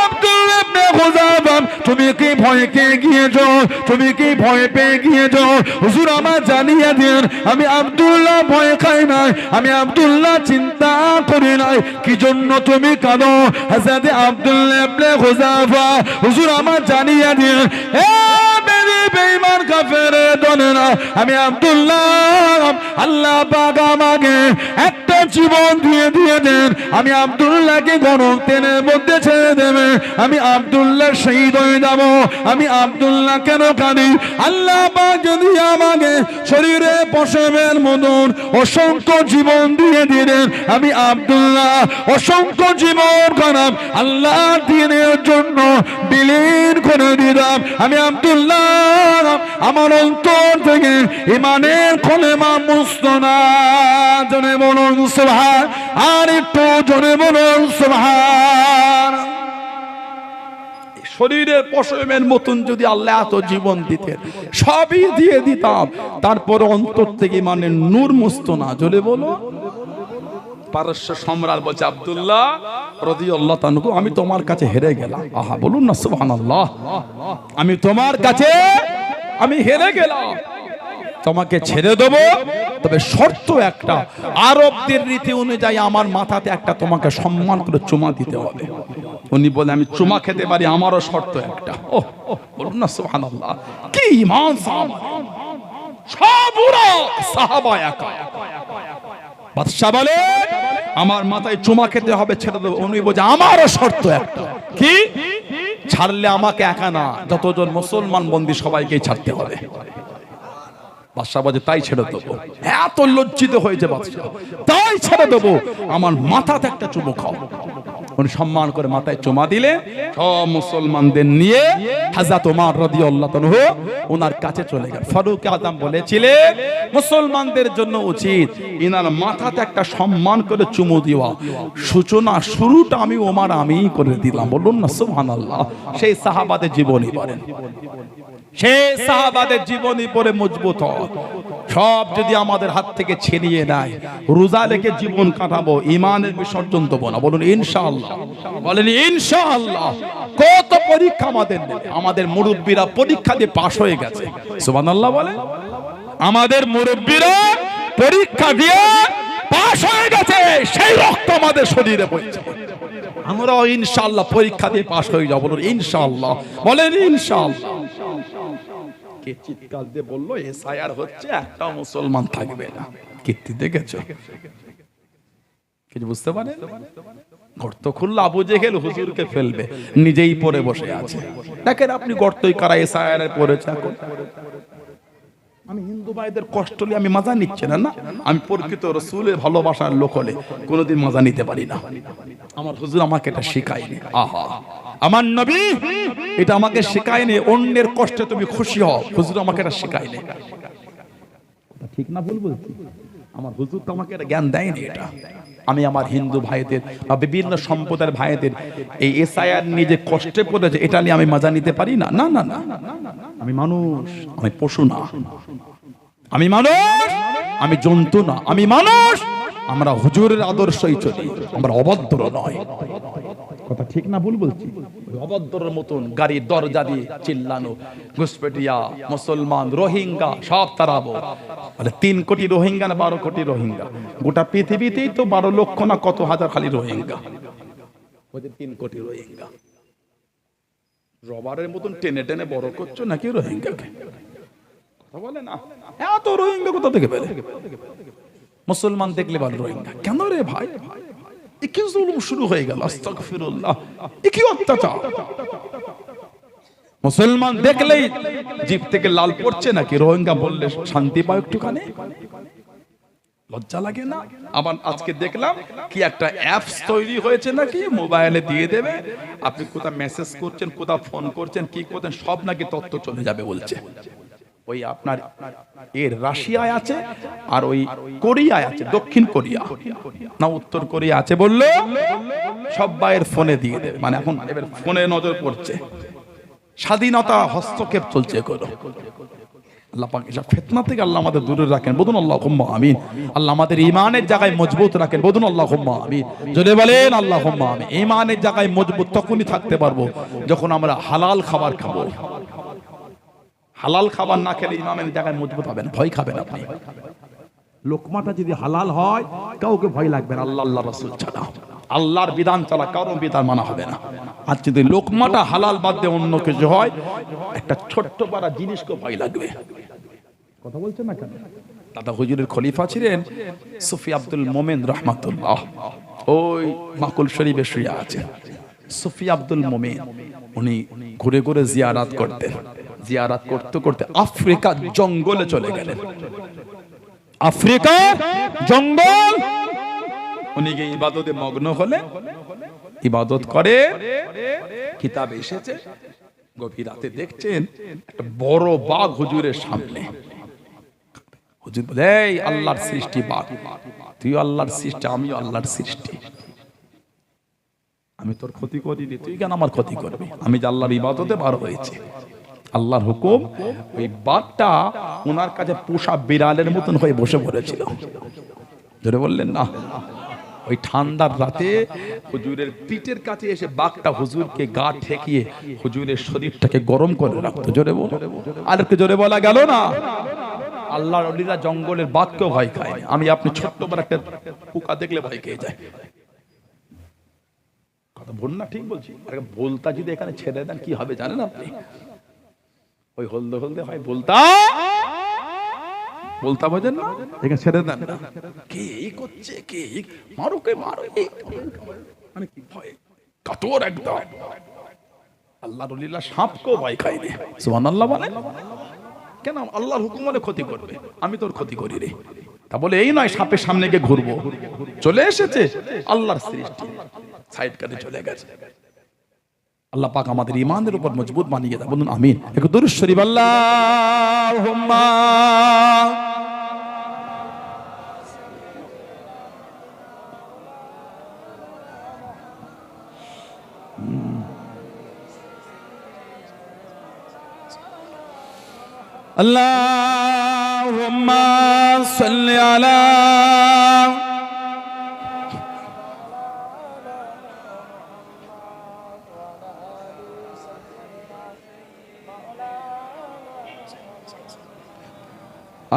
আব্দুল্লাহ ইবনে হুযাফা, তুমি কি ভয়কে গিয়েছো? তুমি কি ভয় পেয়ে গিয়েছো? হুজুর আমার জানিয়ে দিন, আমি আব্দুল্লাহ ভয় খাই নাই, আমি আব্দুল্লাহ চিন্তা করি নাই। কি জন্য তুমি কাঁদো? হযরত আব্দুল্লাহ ইবনে হুযাফা, হুজুর আমার জানিয়ে দিন, এ বেঈমান কাফের দলেরা, আমি আব্দুল্লাহ, আল্লাহ পাক আমাকে একটা জীবন দিয়ে দিয়েছেন, আমি আব্দুল্লাহকে গরম তেলের মধ্যে ছেড়ে দেবে, আমি আব্দুল্লাহ শহীদ হয়ে যাব। আমি আব্দুল্লাহ কেন কাঁদি? আল্লাহ পাক যদি আমাকে শরীরে পশমের মতন অসংখ্য জীবন দিয়ে দিলেন, আমি আব্দুল্লাহ অসংখ্য জীবন খারাপ আল্লাহ দিনের জন্য বিলীন করে দিলাম। আমি আব্দুল্লাহ আমার অন্তর থেকে ইমানের কলেমা মুছতো না। জোরে বলুন সুবহান, আর একটু জোরে বলুন সুবহান। শরীরের পশমের মতন যদি আল্লাহ এত জীবন দিতেন, সবই দিয়ে দিতাম, তারপর অন্তর থেকে মানে নূর মুছতো না। জোরে বলো। পারস্য সম্রাট বলছে, আব্দুল্লাহ রাদিয়াল্লাহু তাআলা, আমি তোমার কাছে হেরে গেলাম। আহা, বলুন না সুবহানাল্লাহ। আমি তোমার কাছে আমি হেরে গেলাম, তোমাকে ছেড়ে দেবো, তবে শর্ত একটা, আরবদের রীতি অনুযায়ী আমার মাথাতে একটা তোমাকে সম্মান করে চুমা দিতে হবে। উনি বলে, আমি চুমা খেতে পারি, আমারও শর্ত একটা। ও বলুন না সুবহানাল্লাহ। কি ঈমান সাহাবা, সবুরা সাহাবা একা। বাদশা বলে, আমার মাথায় চুমা খেতে হবে, ছেড়ে দেবো। উনি বলে, আমারও শর্ত একটা। কি? ছাড়লে আমাকে একা না, যতজন মুসলমান বন্দী সবাইকেই ছাড়তে হবে। বাদশা বলে, তাই ছেড়ে দেবো। এত লজ্জিত হয়েছে বাদশা, তাই ছেড়ে দেবো, আমার মাথাতে একটা চুমো খাও। উনি সম্মান করে মাথায় চুমা দিলে সব মুসলমানদের নিয়ে হযরত ওমর রাদিয়াল্লাহু তাআলা ওনার কাছে চলে গেল। ফারুক আযম বলেছিলেন, মুসলমানদের জন্য উচিত ইনার মাথাতে একটা সম্মান করে চুমু দেওয়া। সূচনা শুরুটা আমি ওমর আমিই করে দিলাম। বলুন না সুবহানাল্লাহ। সেই সাহাবাদের জীবনী পড়েন, সেই সাহাবাদের জীবনী পড়ে মজবুত হয়। সব যদি আমাদের হাত থেকে ছিনিয়ে নেয়, রোজা রেখে জীবন কাটাবো, ঈমানের বিসর্জন দেবো না। বলুন ইনশাআল্লাহ, বলেন ইনশাআল্লাহ। কত পরীক্ষা আমাদের নেবে, আমাদের মুরব্বীরা পরীক্ষা দিয়ে পাশ হয়ে গেছে। সুবহানাল্লাহ বলেন। আমাদের মুরব্বীরা পরীক্ষা দিয়ে পাশ হয়ে গেছে, সেই রক্ত আমাদের শরীরে বইছে। আমরাও ইনশাআল্লাহ পরীক্ষা দিয়ে পাশ হয়ে যাব। বলুন ইনশাআল্লাহ, বলেন ইনশাআল্লাহ। কে চিৎকার দিয়ে বললো এসআইআর হচ্ছে, একটা মুসলমান থাকবে না। কীর্তি দেখেছো? কিছু বুঝতে পারে? গর্ত খুললে আবু জেহেল হুজুরকে ফেলবে, নিজেই পড়ে বসে আছে। দেখেন আপনি গর্তই কারা এসআইআর পড়েছে। এখন আমি হিন্দু ভাইদের কষ্ট নিয়ে আমি মজা নিচ্ছি না। আমি প্রকৃত রাসূলের ভালোবাসার লোক হলে কোনোদিন মজা নিতে পারি না। আমার হুজুর আমাকে এটা শেখায়নি। আহা, আমার নবী এটা আমাকে শেখায়নি। অন্যের কষ্টে তুমি খুশি হও, হুজুর আমাকে এটা শেখায়নি। ঠিক না ভুল বলছি? আমার হুজুর তো আমাকে এটা জ্ঞান দেয়নি। এটা আমি আমার হিন্দু ভাইদের বা বিভিন্ন সম্প্রদায়ের ভাইদের এই এসআইআর নিয়ে যে কষ্টে পড়েছে, এটা নিয়ে আমি মজা নিতে পারি না। না না না, আমি মানুষ, আমি পশু না। আমি মানুষ, আমি জন্তু না। আমি মানুষ, আমরা হুজুরের আদর্শই চলি, আমরা অভদ্র নয়। কথা ঠিক না ভুল বলছি? অভদ্রের মতন গাড়ির দরজা দিয়ে চিল্লানো, ঘুষপেটিয়া, মুসলমান, রোহিঙ্গা সব তারাবো। 3 কোটি রোহিঙ্গা না 12 কোটি রোহিঙ্গা? গোটা পৃথিবীতেই তো 12 লক্ষ না কত হাজার খালি রোহিঙ্গা। 3 কোটি রোহিঙ্গা রবারের মতন টেনে টেনে বড় করছো নাকি রোহিঙ্গাকে? কথা বলে না। এত রোহিঙ্গা কোথা থেকে পেলে? মুসলমান দেখলে বলে রোহিঙ্গা। কেন রে ভাই? কি জুলুম শুরু হয়ে গেল? আস্তাগফিরুল্লাহ, কি অত্যাচার! মুসলমান দেখলেই জিভ থেকে লাল পড়ছে নাকি? রোহিঙ্গা বললে শান্তি পায় একটুখানি? লজ্জা লাগে না? আবার আজকে দেখলাম কি একটা অ্যাপস তৈরি হয়েছে নাকি, মোবাইলে দিয়ে দেবে, আপনি কোথাও মেসেজ করছেন, কোথাও ফোন করছেন, কি করছেন, সব নাকি তথ্য চলে যাবে বলছে। ওই আপনার এর রাশিয়ায় আছে, আর ওই কোরিয়ায় আছে, দক্ষিণ কোরিয়া না উত্তর কোরিয়া আছে, বললো সব বাইরের ফোনে দিয়ে দেবে। মানে এখন এবার ফোনে নজর পড়ছে, স্বাধীনতা হস্তক্ষেপ চলছে এগুলো। আল্লাহ পাক এসব ফিতনা থেকে আল্লাহ আমাদের দূরে রাখেন, বলুন আল্লাহুম্মা আমিন। আল্লাহ আমাদের ঈমানের জায়গায় মজবুত রাখেন, বলুন আল্লাহুম্মা আমিন। জোরে বলেন আল্লাহুম্মা আমিন। ঈমানের জায়গায় মজবুত তখনই থাকতে পারবো যখন আমরা হালাল খাবার খাবো। হালাল খাবার না খেলে ঈমানের জায়গায় মজবুত হবে না, ভয় খাবেন আপনি। লোকমাটা যদি হালাল হয় কাউকে ভয় লাগবে না, আল্লাহ আল্লাহ রাসূল ছাড়া, আল্লাহর বিধান ছাড়া কারো বিধান মানা হবে না। আর যদি লোকমাটা হালাল বাদ দিয়ে অন্য কিছু হয়, একটা ছোট্ট পারা জিনিসকে ভয় লাগবে। কথা বলছেন না কেন? দাদা হুজুরের খলিফা ছিলেন সুফি আব্দুল মোমেন রহমাতুল্লাহ, ওই মাকুল শরীফে শুয়ে আছে সুফি আব্দুল মোমেন। উনি ঘুরে ঘুরে জিয়ারাত করতেন, জিয়ারাত করতে করতে আফ্রিকা জঙ্গলে চলে গেলেন। আফ্রিকা জঙ্গল, উনি গিয়ে ইবাদতে মগ্ন হলে, ইবাদত করে, কিতাবে এসেছে গভীর রাতে দেখছেন একটা বড় বাঘ হুজুরের সামনে। হুজুর বলে, এই আল্লাহর সৃষ্টি বাঘ, তুই আল্লাহর সৃষ্টি, আমিও আল্লাহর সৃষ্টি, আমি তোর ক্ষতি করিনি, তুই কেন আমার ক্ষতি করবি? আমি যে আল্লাহর ইবাদতে বার হয়েছি, আল্লাহর হুকুম। ওই বাঘটা ওনার কাছে পোষা বিড়ালের মতন হয়ে বসে পড়েছিল। ধরে বললেন না, ওই ঠান্ডার রাতে হুজুরের পিঠের কাছে এসে বাঘটা হুজুরকে গা ঠেকিয়ে হুজুরের শরীরটাকে গরম করে রাখতো। জোরে বল, আর একটু জোরে বলা গেল না? আল্লাহর ওলিরা জঙ্গলের বাঘকেও ভয় খায়। আমি আপনি ছোট্ট বড় একটা পোকা দেখলে ভয় খেয়ে যায়। কথা ভুল না? ঠিক বলছি? আর বলতা যদি এখানে ছেড়ে দেন কি হবে জানেন আপনি? ওই হলদে হলদে হয় বলতা, বলতা বোঝেন না? এখানে ছেড়ে দেন, কে এই করছে, কে মারো, কে মারো, মানে কি ভয় কাতর একদম। আল্লাহর ওলিরা সাপকেও ভয় খায়নি। সুবহানাল্লাহ বলে কেন? আল্লাহর হুকুম মানে ক্ষতি করবে, আমি তোর ক্ষতি করি রে। তা বলে এই নয় সাপের সামনে গিয়ে ঘুরবো। চলে এসেছে আল্লাহর সৃষ্টি, সাইড কাটে চলে গেছে। আল্লাহ পাক আমাদের ঈমানের উপর মজবুত বানিয়ে দেয়, বলুন আমিন। একটু দুরূদ শরীফ আল্লাহুম্মা। আল্লাহুম্মা সাল্লি আলা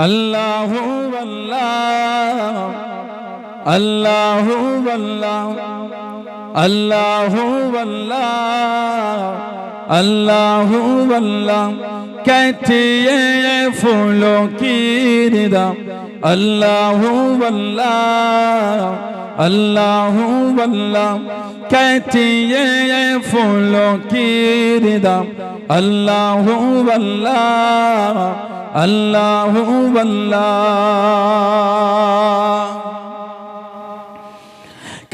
আল্লাহু আল্লাহ, আল্লাহু আল্লাহ, আল্লাহু আল্লাহ, আল্লাহু আল্লাহ। कहती है ये फूलों की रिदा, अल्लाहु अल्लाह, अल्लाहु अल्लाह। कहती है ये फूलों की रिदा, अल्लाहु अल्लाह, अल्लाहु अल्लाह।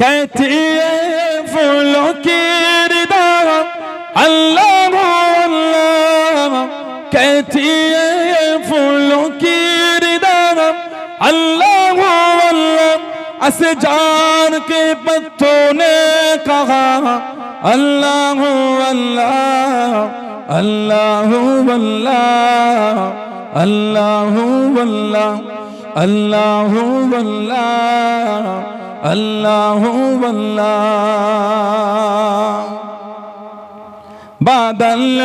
कहती है ये फूलों की रिदा, अल्लाहु अल्लाह। कहती है ये फूलों की रिदा, अल्लाहु अल्लाह। असजान के पत्तों ने कहा, अल्लाहु अल्लाह, अल्लाहु अल्लाह, अल्लाहु अल्लाह, अल्लाहु अल्लाह, अल्लाहु अल्लाह। बादल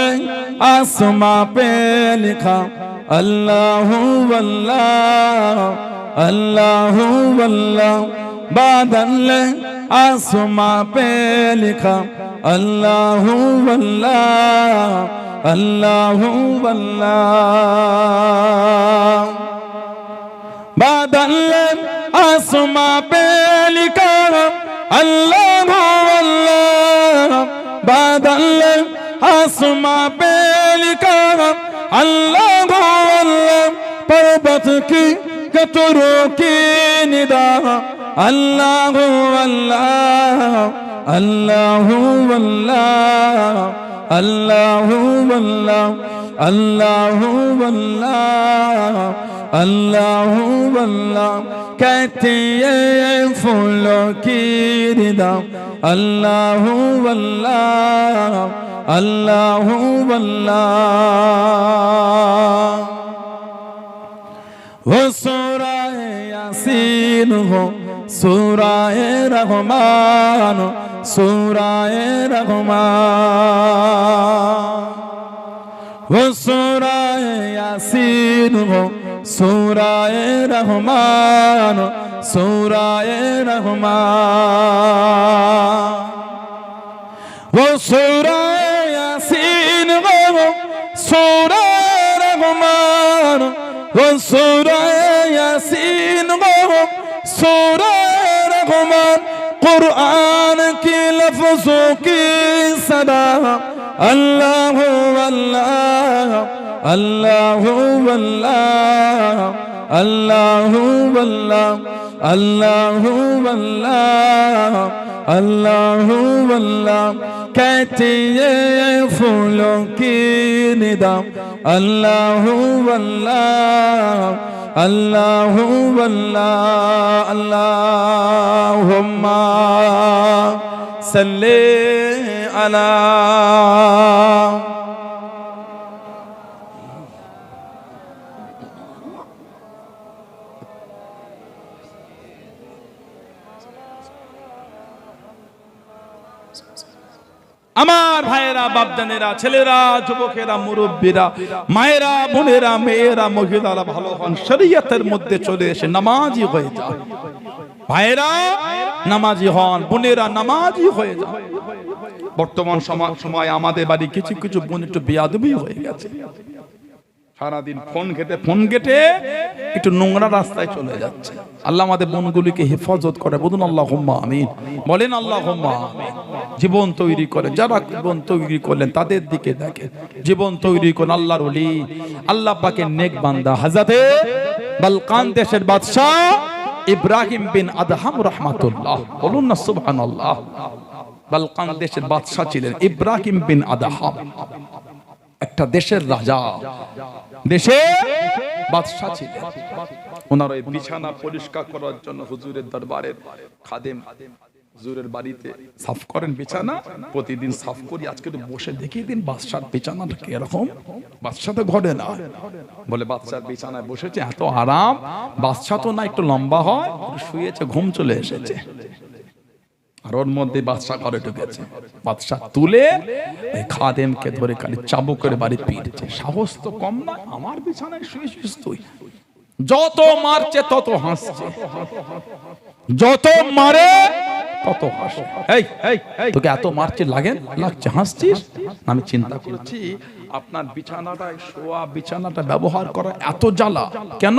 आसमां पे लिखा, अल्लाहु अल्लाह, अल्लाहु अल्लाह। बादल आसमां पे लिखा, अल्लाहु अल्लाह, अल्लाहु अल्लाह। बादल आसमां पे लिखा, अल्लाहु अल्लाह। बादल आसमां पे लिखा अल्लाह अल्लाह पर्वत की कतरों की निदा अल्लाह अल्लाह अल्लाह अल्लाह अल्लाह अल्लाह अल्लाह अल्लाह अल्लाह कहते हैं फूलों की निदा अल्लाह अल्लाह अल्लाह अल्लाह वो सूरा यासीन हो सूरा रहमान सूरा रहमान वो सूरा यासीन हो सूरा रहमान सूरा रहमान वो सूरा यासीन हो सूरा रहमान वो सूरा यासीन हो सूरा रहमान कुरान के लफ्जों की सदा अल्लाह अल्लाह अल्लाह अल्लाह अल्लाह अल्लाह अल्लाह अल्लाह अल्लाह कहते हैं फूलों की निदा अल्लाह अल्लाह अल्लाह अल्लाह अल्लाहुम्मा सल्ले अला আমার ভাইয়েরা বাপজানেরা ছেলেরা যুবকেরা মুরব্বীরা মায়েরা বোনেরা মেয়েরা মহিলারা ভালো হন শরীয়তের মধ্যে চলে এসে নামাজি হয়ে যান ভাইয়েরা নামাজি হন বোনেরা নামাজি হয়ে যান বর্তমান সময় আমাদের বাড়ি কিছু কিছু বোন একটু বেয়াদবি হয়ে গেছে সারাদিন ফোন ঘেটে একটু নোংরা রাস্তায় চলে যাচ্ছে আল্লাহ আমাদের বোনগুলিকে হেফাজত করে বলুন আল্লাহুম্মা আমিন বলেন আল্লাহুম্মা আমিন জীবন তৈরি করে যারা জীবন তৈরি করলেন তাদের দিকে দেখেন জীবন তৈরি কোন আল্লাহর ওলি আল্লাহ পাকের নেক বান্দা হযরতে বালকান দেশের বাদশা ইব্রাহিম বিন আদহাম রাহমাতুল্লাহ বলুন না সুবহানাল্লাহ বালকান দেশের বাদশা ছিলেন ইব্রাহিম বিন আদহাম একটা দেশের রাজা দেশে বাদশা ছিলেন ওনার ওই বিছানা পরিষ্কার করার জন্য হুজুরের দরবারের খাদেম হুজুরের বাড়িতে সাফ করেন বিছানা প্রতিদিন সাফ করি আজকে তো বসে দেখিয়ে দিন বাদশার বিছানাটা কি এরকম বাদশা তো ঘরে না বলে বাদশার বিছানায় বসেছে এত আরাম বাদশা তো না একটু লম্বা হয় শুয়েছে ঘুম চলে এসেছে আর ওর মধ্যে বাদশা ঘরে ঢুকেছে বাদশা তুলে এই খাদেমকে ধরে খালি চাবুক করে বাড়ি পিটছে সাহস তো কম না আমার বিছানায় শুয়েছিস তুই যত মারছে তত হাসছে যত মারে তত হাসে এই তোকে এত মারছে লাগছে হাসছিস আমি চিন্তা করছি আপনার বিছানাটায় শোয়া বিছানাটা ব্যবহার করা এত জ্বালা কেন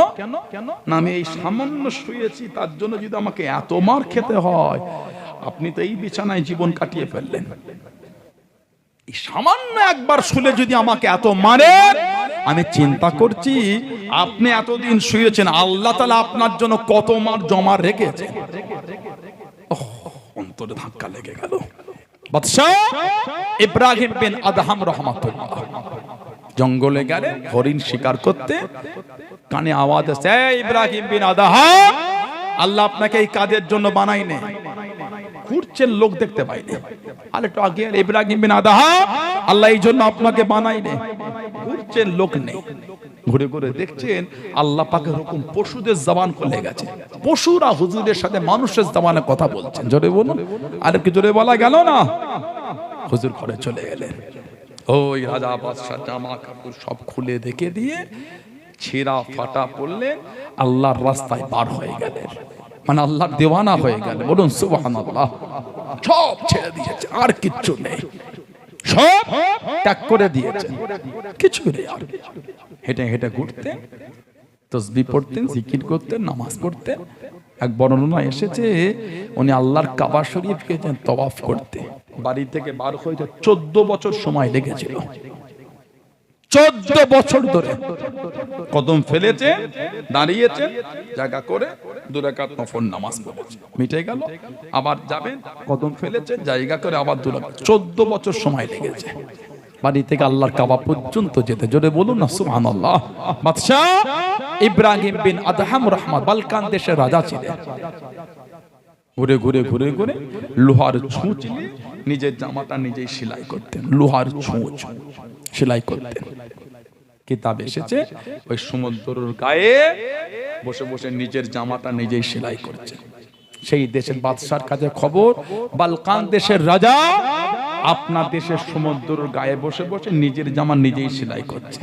না আমি এই সামান্য শুয়েছি তার জন্য যদি আমাকে এত মার খেতে হয় আপনি তো এই বিছানায় জীবন কাটিয়ে ফেললেন এই সামান্য একবার শুলে যদি আমাকে এত মারে আমি চিন্তা করছি আপনি এতদিন শুয়েছেন আল্লাহ তাআলা আপনার জন্য কত মার জমা রেখেছেন অন্তরে ধাক্কা লেগে গেল বাদশা ইব্রাহিম বিন আদহাম রাহমাতুল্লাহ জঙ্গলে গেলেন হরিণ শিকার করতে কানে আওয়াজ আসে ইব্রাহিম বিন আদহাম আল্লাহ আপনাকে এই কাজের জন্য বানাইনি ঘুরছেন লোক দেখতে পাইনি আর একটু আগে ইব্রাহিম বিন আদহাম আল্লাহ এই জন্য আপনাকে বানাইনি ঘুরছেন লোক নেই ঘুরে ঘুরে দেখছেন আল্লাহ পাকের হুকুম পশুদের জবান খুলে গেছে পশুরা হুজুরের সাথে মানুষের জবানে কথা বলছেন জোরে বলুন আর কি জোরে বলা গেল না হুজুর ঘরে চলে গেলেন ওই রাজা বাদশা জামা কাপড় সব খুলে দেখে দিয়ে ছেঁড়া ফাটা পড়লেন আল্লাহর রাস্তায় পার হয়ে গেলেন মানে আল্লাহর দেওয়ানা হয়ে গেলেন বলুন সুবহানাল্লাহ সব ছেড়ে দিয়েছে আর কিচ্ছু নেই সব ত্যাগ করে দিয়েছেন কিছু নেই আর হেঁটে হেঁটে ঘুরতেন তাসবিহ পড়তেন জিকির করতেন নামাজ পড়তেন এক বর্ণনা এসেছে উনি আল্লাহর কাবা শরীফকে তওয়াফ করতে বাড়ি থেকে বার হয়ে 14 বছর সময় লেগেছিল 14 বছর ধরে কদম ফেলেছে, দাঁড়িয়েছে, জায়গা করে 2 রাকাত নফল নামাজ পড়েছে, মিটে গেল। আবার যাবেন, কদম ফেলেছে, জায়গা করে আবার 2 রাকাত। 14 বছর সময় লেগেছে বাড়ি থেকে আল্লাহর কাবা পর্যন্ত যেতে। জোরে বলুন না সুবহানাল্লাহ। বাদশা ইব্রাহিম বিন আদহাম রহমান বালকান দেশের রাজা ছিলেন। ঘুরে ঘুরে ঘুরে ঘুরে লোহার ছুঁচ নিয়ে নিজের জামাটা নিজেই সেলাই করতেন। লোহার ছুঁচ সেলাই করতেন। কিতাব এসেছে ওই সমুদ্রের গায়ে বসে বসে নিজের জামাটা নিজেই সেলাই করছে। সেই দেশের বাদশার কাছে খবর, বালকান দেশের রাজা আপনার দেশের সমুদ্রের গায়ে বসে বসে নিজের জামা নিজেই সেলাই করছে।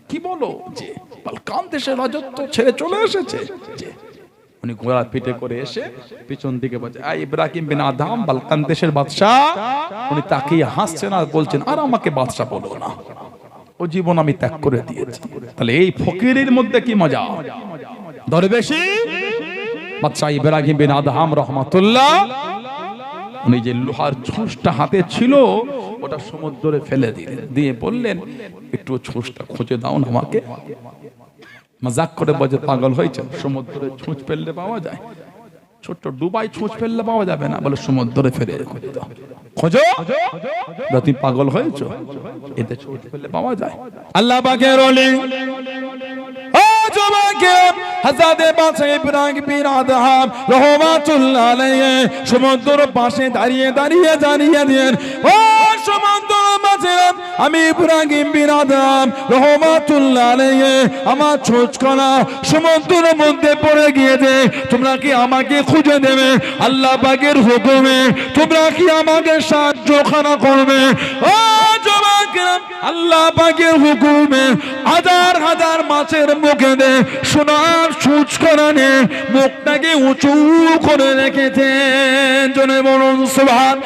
কি বলো, যে বালকান দেশের রাজত্ব ছেড়ে চলে এসেছে। উনি ঘোড়া পিঠে করে এসে পিছন দিকে বলছে, ইব্রাহিম বিন আদহাম বালকান দেশের বাদশা। উনি তাকিয়ে হাসছেন আর বলছেন, আর আমাকে বাদশা বলো না, ও জীবন আমি ত্যাগ করে দিয়েছি। তাহলে এই ফকিরের মধ্যে কি মজা, দরবেশি। বাদশা ইব্রাহিম বিন আদহাম রহমাতুল্লাহ উনি যে লোহার ছুঁচটা হাতে ছিল ওটা সমুদ্রে ফেলে দিলেন, দিয়ে বললেন, একটু ছুঁচটা খুঁজে দাও না আমাকে। মজাক করে বলে, পাগল হয়েছে, সমুদ্রে ছুঁচ ফেললে পাওয়া যায়? ছোট্ট ডুবাই ছুঁচ ফেললে পাওয়া যাবে না, বলে সমুদ্রে ফেলে খুঁজে দাও। খোঁজো, তুমি পাগল হয়েছো, এতে ছুঁচ ফেললে পাওয়া যায়? আল্লাহ পাকের ওলি ও জবাকে হযরত বাদশা ইব্রাহিম বিন আদহাম রাহমাতুল্লাহ আলাইহি সমুদ্রের পাশে দাঁড়িয়ে দাঁড়িয়ে জানিয়ে দেন, ও সমুদ্রের মাঝে আমি ইব্রাহিম বিন আদহাম রাহমাতুল্লাহ আলাইহি আমার ছুঁচখানা সমুদ্রের মধ্যে পড়ে গিয়েছে, তোমরা কি আমাকে খুঁজে দেবে? আল্লাহ পাকের হুকুমে তোমরা কি আমাকে সাহায্য করবে? ও জবাকে আল্লাহ পাকের হুকুমে হাজার হাজার মাছের মুখে দে সোনার ছুঁচ করানে মুখটাকে উঁচু করে রেখেছেন। জনে বলুন সুবহান,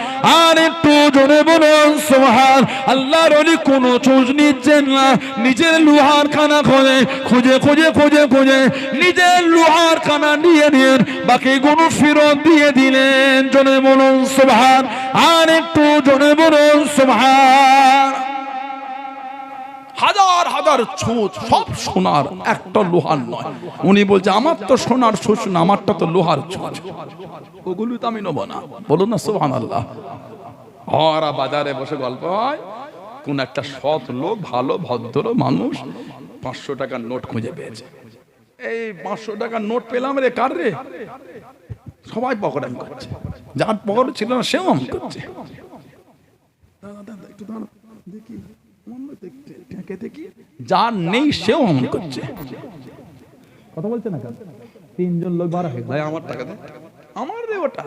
আর একটু জনে বলুন সুবহান। আল্লাহর ওলি কোনো ছুঁচ নিচ্ছেন না, নিজের লোহার খানা খোঁজে, খুঁজে খুঁজে খুঁজে খুঁজে নিজের লোহার খানা নিয়ে নিন, বাকি গুলো ফেরত দিয়ে দিলেন। জনে বলুন সুবহান, আর একটু জনে বলুন সুবহান। হাজার হাজার ছুঁচ, সব সোনার, একটা লোহার নয়। উনি বলছে, আমার তো সোনার ছুঁচ না, আমারটা তো লোহার ছুঁচ, ওগুলো তো আমি নেবো না। বলুন না সুবহানাল্লাহ। ওরা বাজারে বসে গল্প হয়, কোন একটা সৎ লোক, ভালো ভদ্র মানুষ 500 টাকার নোট খুঁজে পেয়েছে। এই 500 টাকার নোট পেলাম রে, কার রে? সবাই পকেটামি করছে, যার পকেট ছিল না সেও আম করছে। যার নেই সেও অমন করছে। কথা বলছে না, 3জন লোক বার হয়ে ভাই আমার টাকা দে, আমার রে ওটা,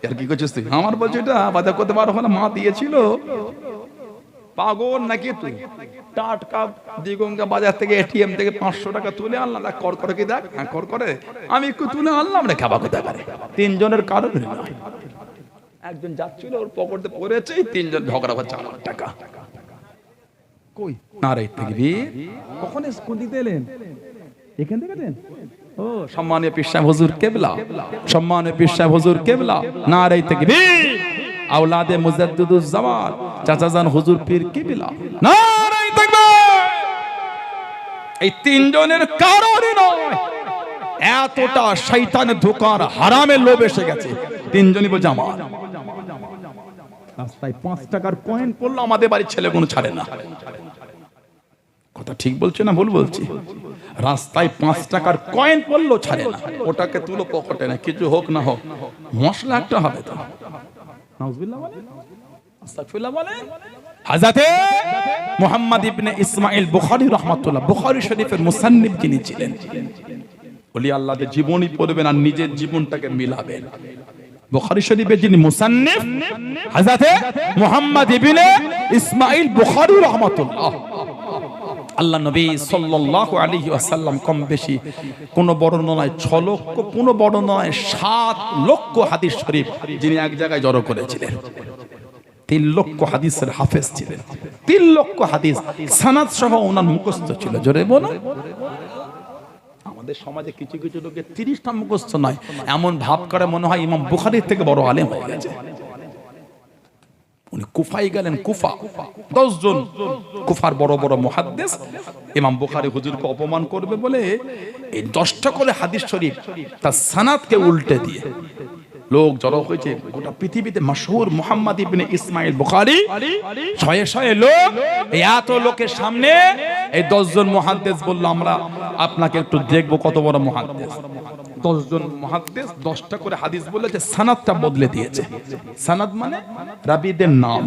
আর কি করছিস তুই? আমার বলছে এটা বাজার করতে পারো না, মা দিয়েছিল। পাগল নাকি তুই? টাটকা দিগঙ্গা বাজার থেকে এটিএম থেকে 500 টাকা তুলে আনলাম, কর করে কি দেখ, হ্যাঁ কর করে আমি একটু তুলে আনলাম রে, খাবা কোথায় পারে? 3জনের কারণ নয়, একজন যাচ্ছিল ওর পকেটে পড়েছে, 3জন ঝগড়া হচ্ছে আমার টাকা। কই নারে তাকবীর, কখন স্কুল দিতে এলেন? এখান থেকে দেন। ও সম্মানীয় পীর সাহেব হুজুর কেবলা, সম্মানীয় পীর সাহেব হুজুর কেবলা, নারে তাকবীর। আওলাদে মুজাদ্দিদুজ জামান চাচাজান হুজুর পীর কেবলা, নারে তাকবীর। এই 3জনের কারণে নয়, এতটা শয়তানের ধোঁকার হারামের লোভ এসে গেছে। 3জনই বলছে আমার। রাস্তায় 5 টাকার কয়েন পড়লো, আমাদের বাড়ির ছেলে কোনো ছাড়ে না। কথা ঠিক বলছে না ভুল বলছি? রাস্তায় 5 টাকার কয়েন পড়লো ছাড়ে না, ওটাকে তুলো পকেটে না, কিছু হোক না হোক মশলা একটা হবে তো। নাউজুবিল্লাহ বলেন, আস্তাগফিরুল্লাহ বলেন। হযরতে মুহাম্মদ ইবনে ইসমাঈল বুখারী রাহমাতুল্লাহ, বুখারী শরীফের মুসান্নিফ যিনি ছিলেন, ওলি আল্লাহর জীবনী পড়বেন আর নিজের জীবনটাকে মিলাবেন। বুখারী শরীফের যিনি মুসান্নিফ হযরতে মুহাম্মদ ইবনে ইসমাঈল বুখারী রাহমাতুল্লাহ, আল্লাহ নবী সাল্লাল্লাহু আলাইহি ওয়াসাল্লাম কম বেশি কোন বর্ণনায় 6 লক্ষ, কোন বর্ণনায় 7 লক্ষ হাদিস শরীফ যিনি এক জায়গায় জড়ো করেছিলেন। 3 লক্ষ হাদিসের হাফেজ ছিলেন। 3 লক্ষ হাদিস সনদ সহ ওনার মুখস্থ ছিল। জোরে বলো। আমাদের সমাজে কিছু কিছু লোকের 30টা মুখস্থ নয়, এমন ভাব করে মনে হয় ইমাম বুখারীর থেকে বড় আলেম হয়ে গেছে। উনি কুফায় গেলেন। কুফা 10 জন কুফার বড় বড় মুহাদ্দিস ইমাম বুখারী হুজুরকে অপমান করবে বলে এই 10টা করে হাদিস শরীফ তার সানাদকে উল্টে দিয়ে লোক জড়ো হয়েছে। গোটা পৃথিবীতে মশহুর মুহাম্মদ ইবনে ইসমাইল বুখারী শয়ে শয়ে লোক, এত লোকের সামনে এই 10 জন মুহাদ্দিস বলল আমরা আপনাকে একটু দেখবো কত বড় মুহাদ্দিস। 10 জন মুহাদ্দিস 10টা করে হাদিস বলেছে, সানাদটা বদলে দিয়েছে। সানাদ মানে রাবীদের নাম।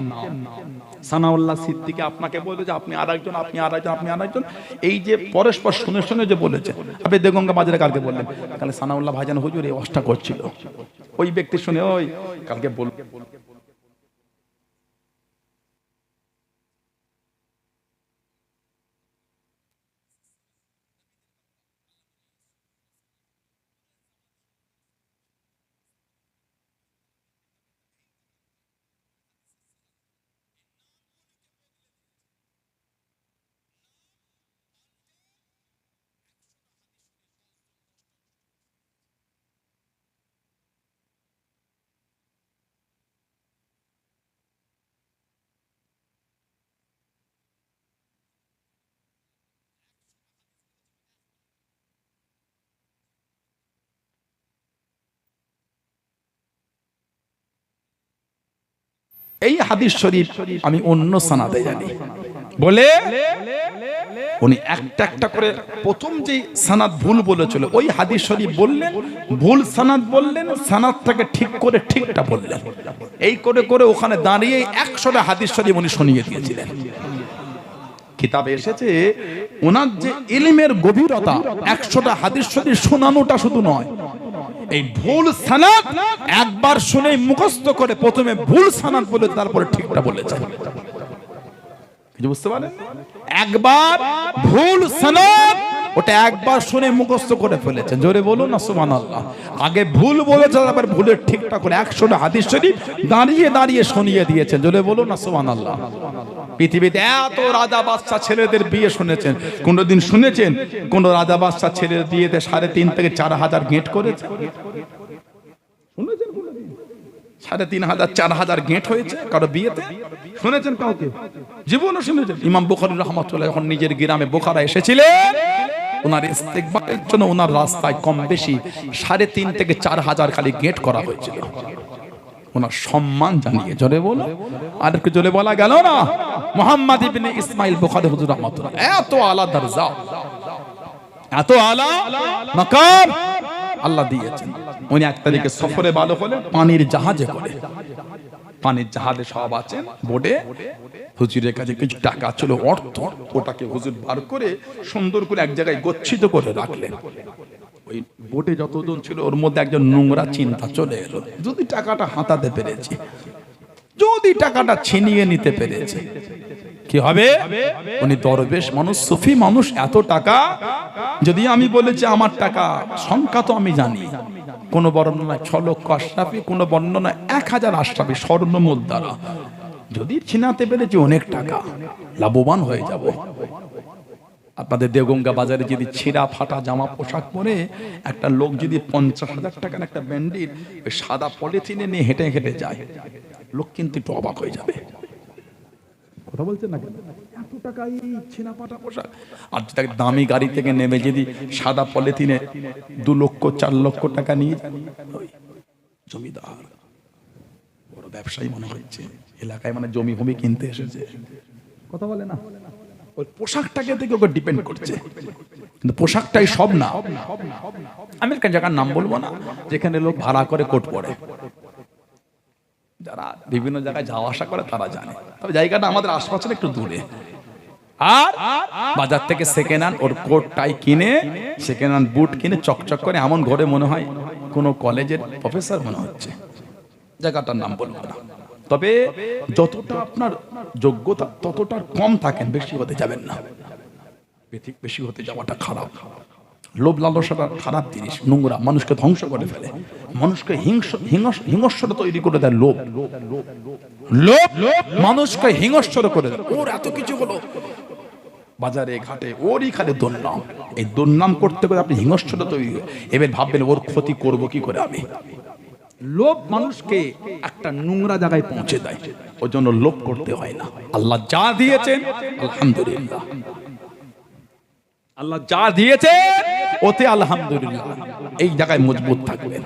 সানাউল্লাহ সিদ্দিকী আপনাকে বলে যে আপনি আরেকজন, আপনি আরেকজন, আপনি আরেকজন, এই যে পরস্পর শুনে শুনে যে বলেছে। আপনি দেগঙ্গা বাজারে কালকে বললেন, কালে সানাউল্লাহ ভাইজান হুজুর এই ওয়াজটা করছিল, ওই ব্যক্তি শুনে ওই কালকে বল এই হাদিস শরীফ আমি অন্য সানাদে জানি বলে উনি একটা একটা করে প্রথম যে সানাদ ভুল বলেছিল ওই হাদিস শরীফ বললেন, ভুল সানাদ বললেন, সানাদটাকে ঠিক করে ঠিকটা বললেন। এই করে করে ওখানে দাঁড়িয়ে 100টা হাদিস শরীফ উনি শুনিয়ে দিয়েছিলেন। কিতাবে এসেছে ওনার যে ইলমের গভীরতা, 100টা হাদিস শরীফ শোনানোটা শুধু নয়, এই ভুল সানাদ একবার শুনে মুখস্থ করে প্রথমে ভুল সানাদ বলে তারপরে ঠিকটা বলেছে। কিছু বুঝতে পারেন? একবার ভুল সানাদ ওটা একবার শুনে মুখস্থ করে ফেলেছেন। জোরে বলুন না সুবহানাল্লাহ। আগে ভুল বলেছে, তারপর ভুলের ঠিকটা করে 100টা হাদিস শরীফ দাঁড়িয়ে দাঁড়িয়ে শুনিয়ে দিয়েছেন। জোরে বলুন না সুবহানাল্লাহ। পৃথিবীতে এত রাজা বাদশা ছেলেদের বিয়ে শুনেছেন, কোনদিন শুনেছেন কোন রাজা বাদশা ছেলের বিয়েতে 3.5 থেকে 4,000 গেট করেছে? শুনেছেন কোনদিন 3,500 4,000 গেট হয়েছে কারো বিয়েতে? শুনেছেন কাউকে? জীবনে শুনেছেন? ইমাম বুখারী রাহমাতুল্লাহ যখন নিজের গ্রামে বোখারা এসেছিলেন, ওনার ইস্তেকবালের জন্য ওনার রাস্তায় কম বেশি 3.5 থেকে 4,000 খালি গেট করা হয়েছিল ওনার সম্মান জানিয়ে। জোরে বলো, আর একটু জোরে বলা গেল না? মুহাম্মদ ইবনে ইসমাইল বুখারী হুজুর রাহমাতুল্লাহ এত আলা দরজা, এত আলা মাকাম আল্লাহ দিয়েছেন। উনি 1 তারিখে সফরে ভালো হলেন পানির জাহাজে করে। পানির জাহাজে সব আছেন বোটে, হুজুরের কাছে কিছু টাকা ছিল, অর্থ, ওটাকে হুজুর বার করে সুন্দর করে এক জায়গায় গচ্ছিত করে রাখলেন। ওই বোটে যতজন ছিল ওর মধ্যে একজন নোংরা চিন্তা চলে এলো, যদি টাকাটা হাতাতে পেরেছি, যদি টাকাটা ছিনিয়ে নিতে পেরেছি কি হবে? উনি দরবেশ মানুষ, সুফি মানুষ, এত টাকা যদি আমি বলেছি আমার টাকা সংখ্যা তো আমি জানি, কোন বর্ণনায় 6 লক্ষ আশরাফি, কোন বর্ণনায় 1000 আশরাফি স্বর্ণ মুদ্রা, যদি ছিনাতে পেরেছি অনেক টাকা, লাভবান হয়ে যাব। আপনাদের দেওগঙ্গা বাজারে যদি ছিঁড়া ফাটা জামা পোশাক পরে একটা লোক যদি 50,000 টাকার একটা ব্যান্ডিল সাদা পলিথিনে নিয়ে হেঁটে হেঁটে যায়, লোক কিন্তু একটু অবাক হয়ে যাবে। কথা বলছেন না? এত টাকা এই ছিঁড়া ফাটা পোশাক, আর যদি দামি গাড়ি থেকে নেমে যদি সাদা পলিথিনে 2 লক্ষ 4 লক্ষ টাকা নিয়ে জমিদার বড় ব্যবসায়ী মনে হচ্ছে, এলাকায় মানে জমি ভূমি কিনতে এসেছে। কথা বলে না? ওই পোশাকটাকে থেকে ওকে ডিপেন্ড করছে, কিন্তু পোশাকটাই সব না। আমি একটা জায়গার নাম বলবো না, যেখানে লোক ভাড়া করে কোট পরে, যারা বিভিন্ন জায়গায় যাওয়া আসা করে তারা জানে। তবে জায়গাটা আমাদের আশপাশে একটু দূরে। আর বাজার থেকে সেকেন্ড হ্যান্ড ওর কোট টাই কিনে, সেকেন্ড হ্যান্ড বুট কিনে চকচক করে, এমন ঘরে মনে হয় কোনো কলেজের প্রফেসর মনে হচ্ছে। জায়গাটার নাম বলবো না। তবে যতটা আপনার যোগ্যতা ততটা কম থাকেন, বেশি হতে যাবেন না। বেশি হতে যাওয়াটা খারাপ। লোভ লালসাটা খারাপ জিনিস, নোংরা, মানুষকে ধ্বংস করে ফেলে, মানুষকে হিংস্র তৈরি করে দেয়। লোভ মানুষকে হিংস্র করে দেয়। ওর এত কিছু হলো, বাজারে ঘাটে ওরই খালি দুর্নাম। এই দুর্নাম করতে করে আপনি হিংস্রতা তৈরি, এবার ভাববেন ওর ক্ষতি করব কি করে আমি। লোভ মানুষকে একটা নোংরা জায়গায় পৌঁছে দেয়, ওই জন্য লোভ করতে হয় না। আল্লাহ যা দিয়েছেন আলহামদুলিল্লাহ, আল্লাহ যা দিয়েছে ওতে আলহামদুলিল্লাহ, এই জায়গায় মজবুত থাকবেন।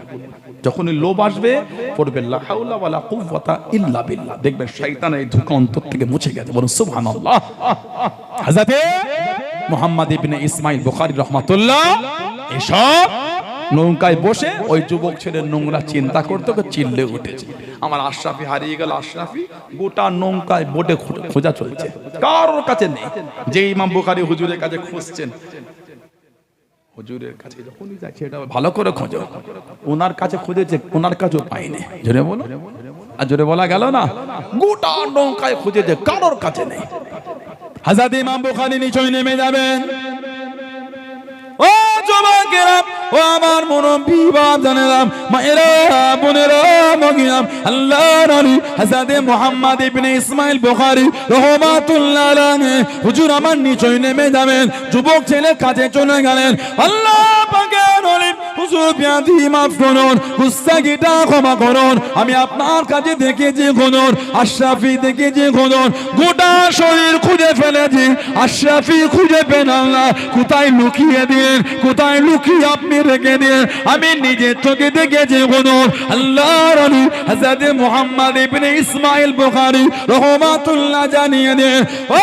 যখনই লোভ আসবে পড়বে লা হাওলা ওয়ালা কুওয়াতা ইল্লা বিল্লাহ, দেখবেন শয়তান এই ধোঁকা অন্তর থেকে মুছে গেছে। বলুন সুবহানাল্লাহ। হযরতে মুহাম্মদ ইবনে ইসমাইল বুখারী রাহমাতুল্লাহ এসব নৌকায় বসে ওই যুবক ছেলের নোংরা চিন্তা করতে চিল্লে উঠেছে, আমার আশরাফি হারিয়ে গেল, আশরাফি। গোটা নৌকায় বোটে খোঁজা চলছে, কারোর কাছে নেই। যে ইমাম বুখারী হুজুরের কাছে খুঁজছেন, হুজুরের কাছে যখনই যাচ্ছে এটা ভালো করে খোঁজো, ওনার কাছে খুঁজেছে, ওনার কাছেও পাইনি। জোরে বলো, আর জোরে বলা গেল না। গোটা নৌকায় খুঁজেছে, কারোর কাছে নেই। হযরত ইমাম বুখারী নিচে নেমে যাবেন। ও যুবকেরা, ও আমার মুরব্বি বাজানেরা, মায়েরা, বোনেরা, মগিরাম, আল্লাহর নবী হযরত মুহাম্মদ ইবনে ইসমাইল বুখারী রাহমাতুল্লাহ আলাইহি হুজুর আমার নিচে নেমে যাবেন। যুবক ছেলে কাজে চলে গেলেন। আল্লাহ পাকের নবী হুজুর বিয়াদি মাফ করুন, গুস্তাখিটা ক্ষমা করুন, আমি আপনার কাছে দেখেছি খুনুন, আশরাফি দেখেছি খুনুন, গোটা শরীর খুঁজে ফেলেছি, আশরাফি খুঁজে পেলাম না। কোথায় লুকিয়ে দিন, কোথায় লুকিয়ে আপনি রেখে দিন, আমি নিজের চোখে দেখেছি খুনুন। আল্লাহর নবী হযরত মুহাম্মদ ইবনে ইসমাইল বুখারী রাহমাতুল্লাহ জানিয়ে দেন, ও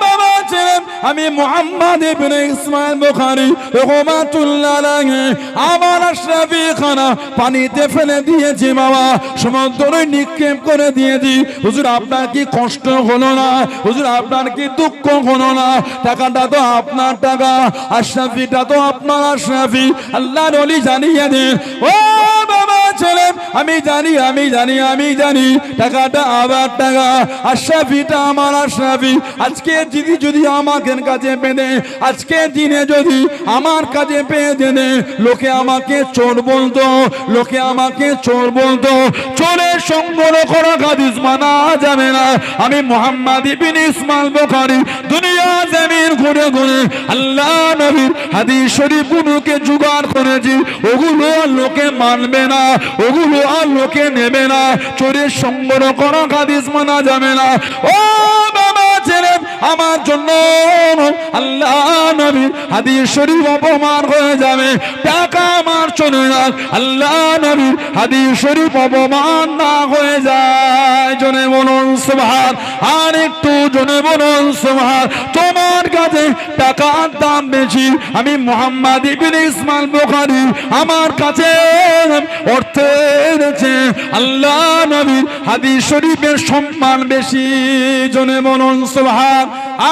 বাবা ছেলে, আমি মুহাম্মদ ইবনে ইসমাইল বুখারী রাহমাতুল্লাহ আলাইহি আমার আশরাফি খানা পানিতে ফেলে দিয়েছি বাবা, সমুদ্রে নিক্ষেপ করে দিয়েছি। হুজুর আপনার কি কষ্ট হলো না? হুজুর আপনার কি দুঃখ হলো না? টাকাটা তো আপনার টাকা, আশরাফিটা তো আপনার আশরাফি। আল্লাহর ওলি জানিয়ে দেন, ও বাবা ছেলে, আমি জানি, আমি জানি, আমি জানি টাকাটা আমার টাকা, আশরাফিটা আমার আশরাফি। আজকে যদি আমাকে কাছে পেয়ে, আজকে দিনে যদি আমার কাছে পেয়ে দেনে, লোকে আমাকে চোর বলতো, লোকে আমাকে চোর বলতো। চোরের সংগ্রহ করা হাদিস মানা যাবে না। আমি মুহাম্মদ ইবনে ইসমাইল বুখারী দুনিয়া জমিন ঘুরে ঘুরে আল্লাহ নবীর হাদিস শরীফগুলোকে জোগাড় করেছি, ওগুলো আর লোকে মানবে না, ওগুলো আর লোকে নেবে না। চোরের সংগ্রহ করা হাদিস মানা যাবে না। ও বাবা ছেলে, আমার জন্য আল্লাহ নবীর হাদিস শরীফ অপমান হয়ে যাবে, টাকা আমার চলে না, আল্লাহ নবীর হাদিস শরীফ অপমান না হয়ে যায়। জনে বলুন সুবহান, আর একটু জনে বলুন সুবহান। তোমার কাছে টাকার দাম বেশি, আমি মুহাম্মদ ইবনে ইসমাইল বুখারী আমার কাছে অর্থের চেয়ে আল্লাহ নবীর হাদিস শরীফের সম্মান বেশি। জনে বলুন সুবহান,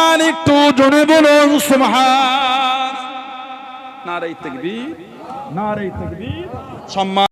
আর একটু জনে বলুন সুবহান। নারে তাকবীর, নারে তাকবীর। সম্মান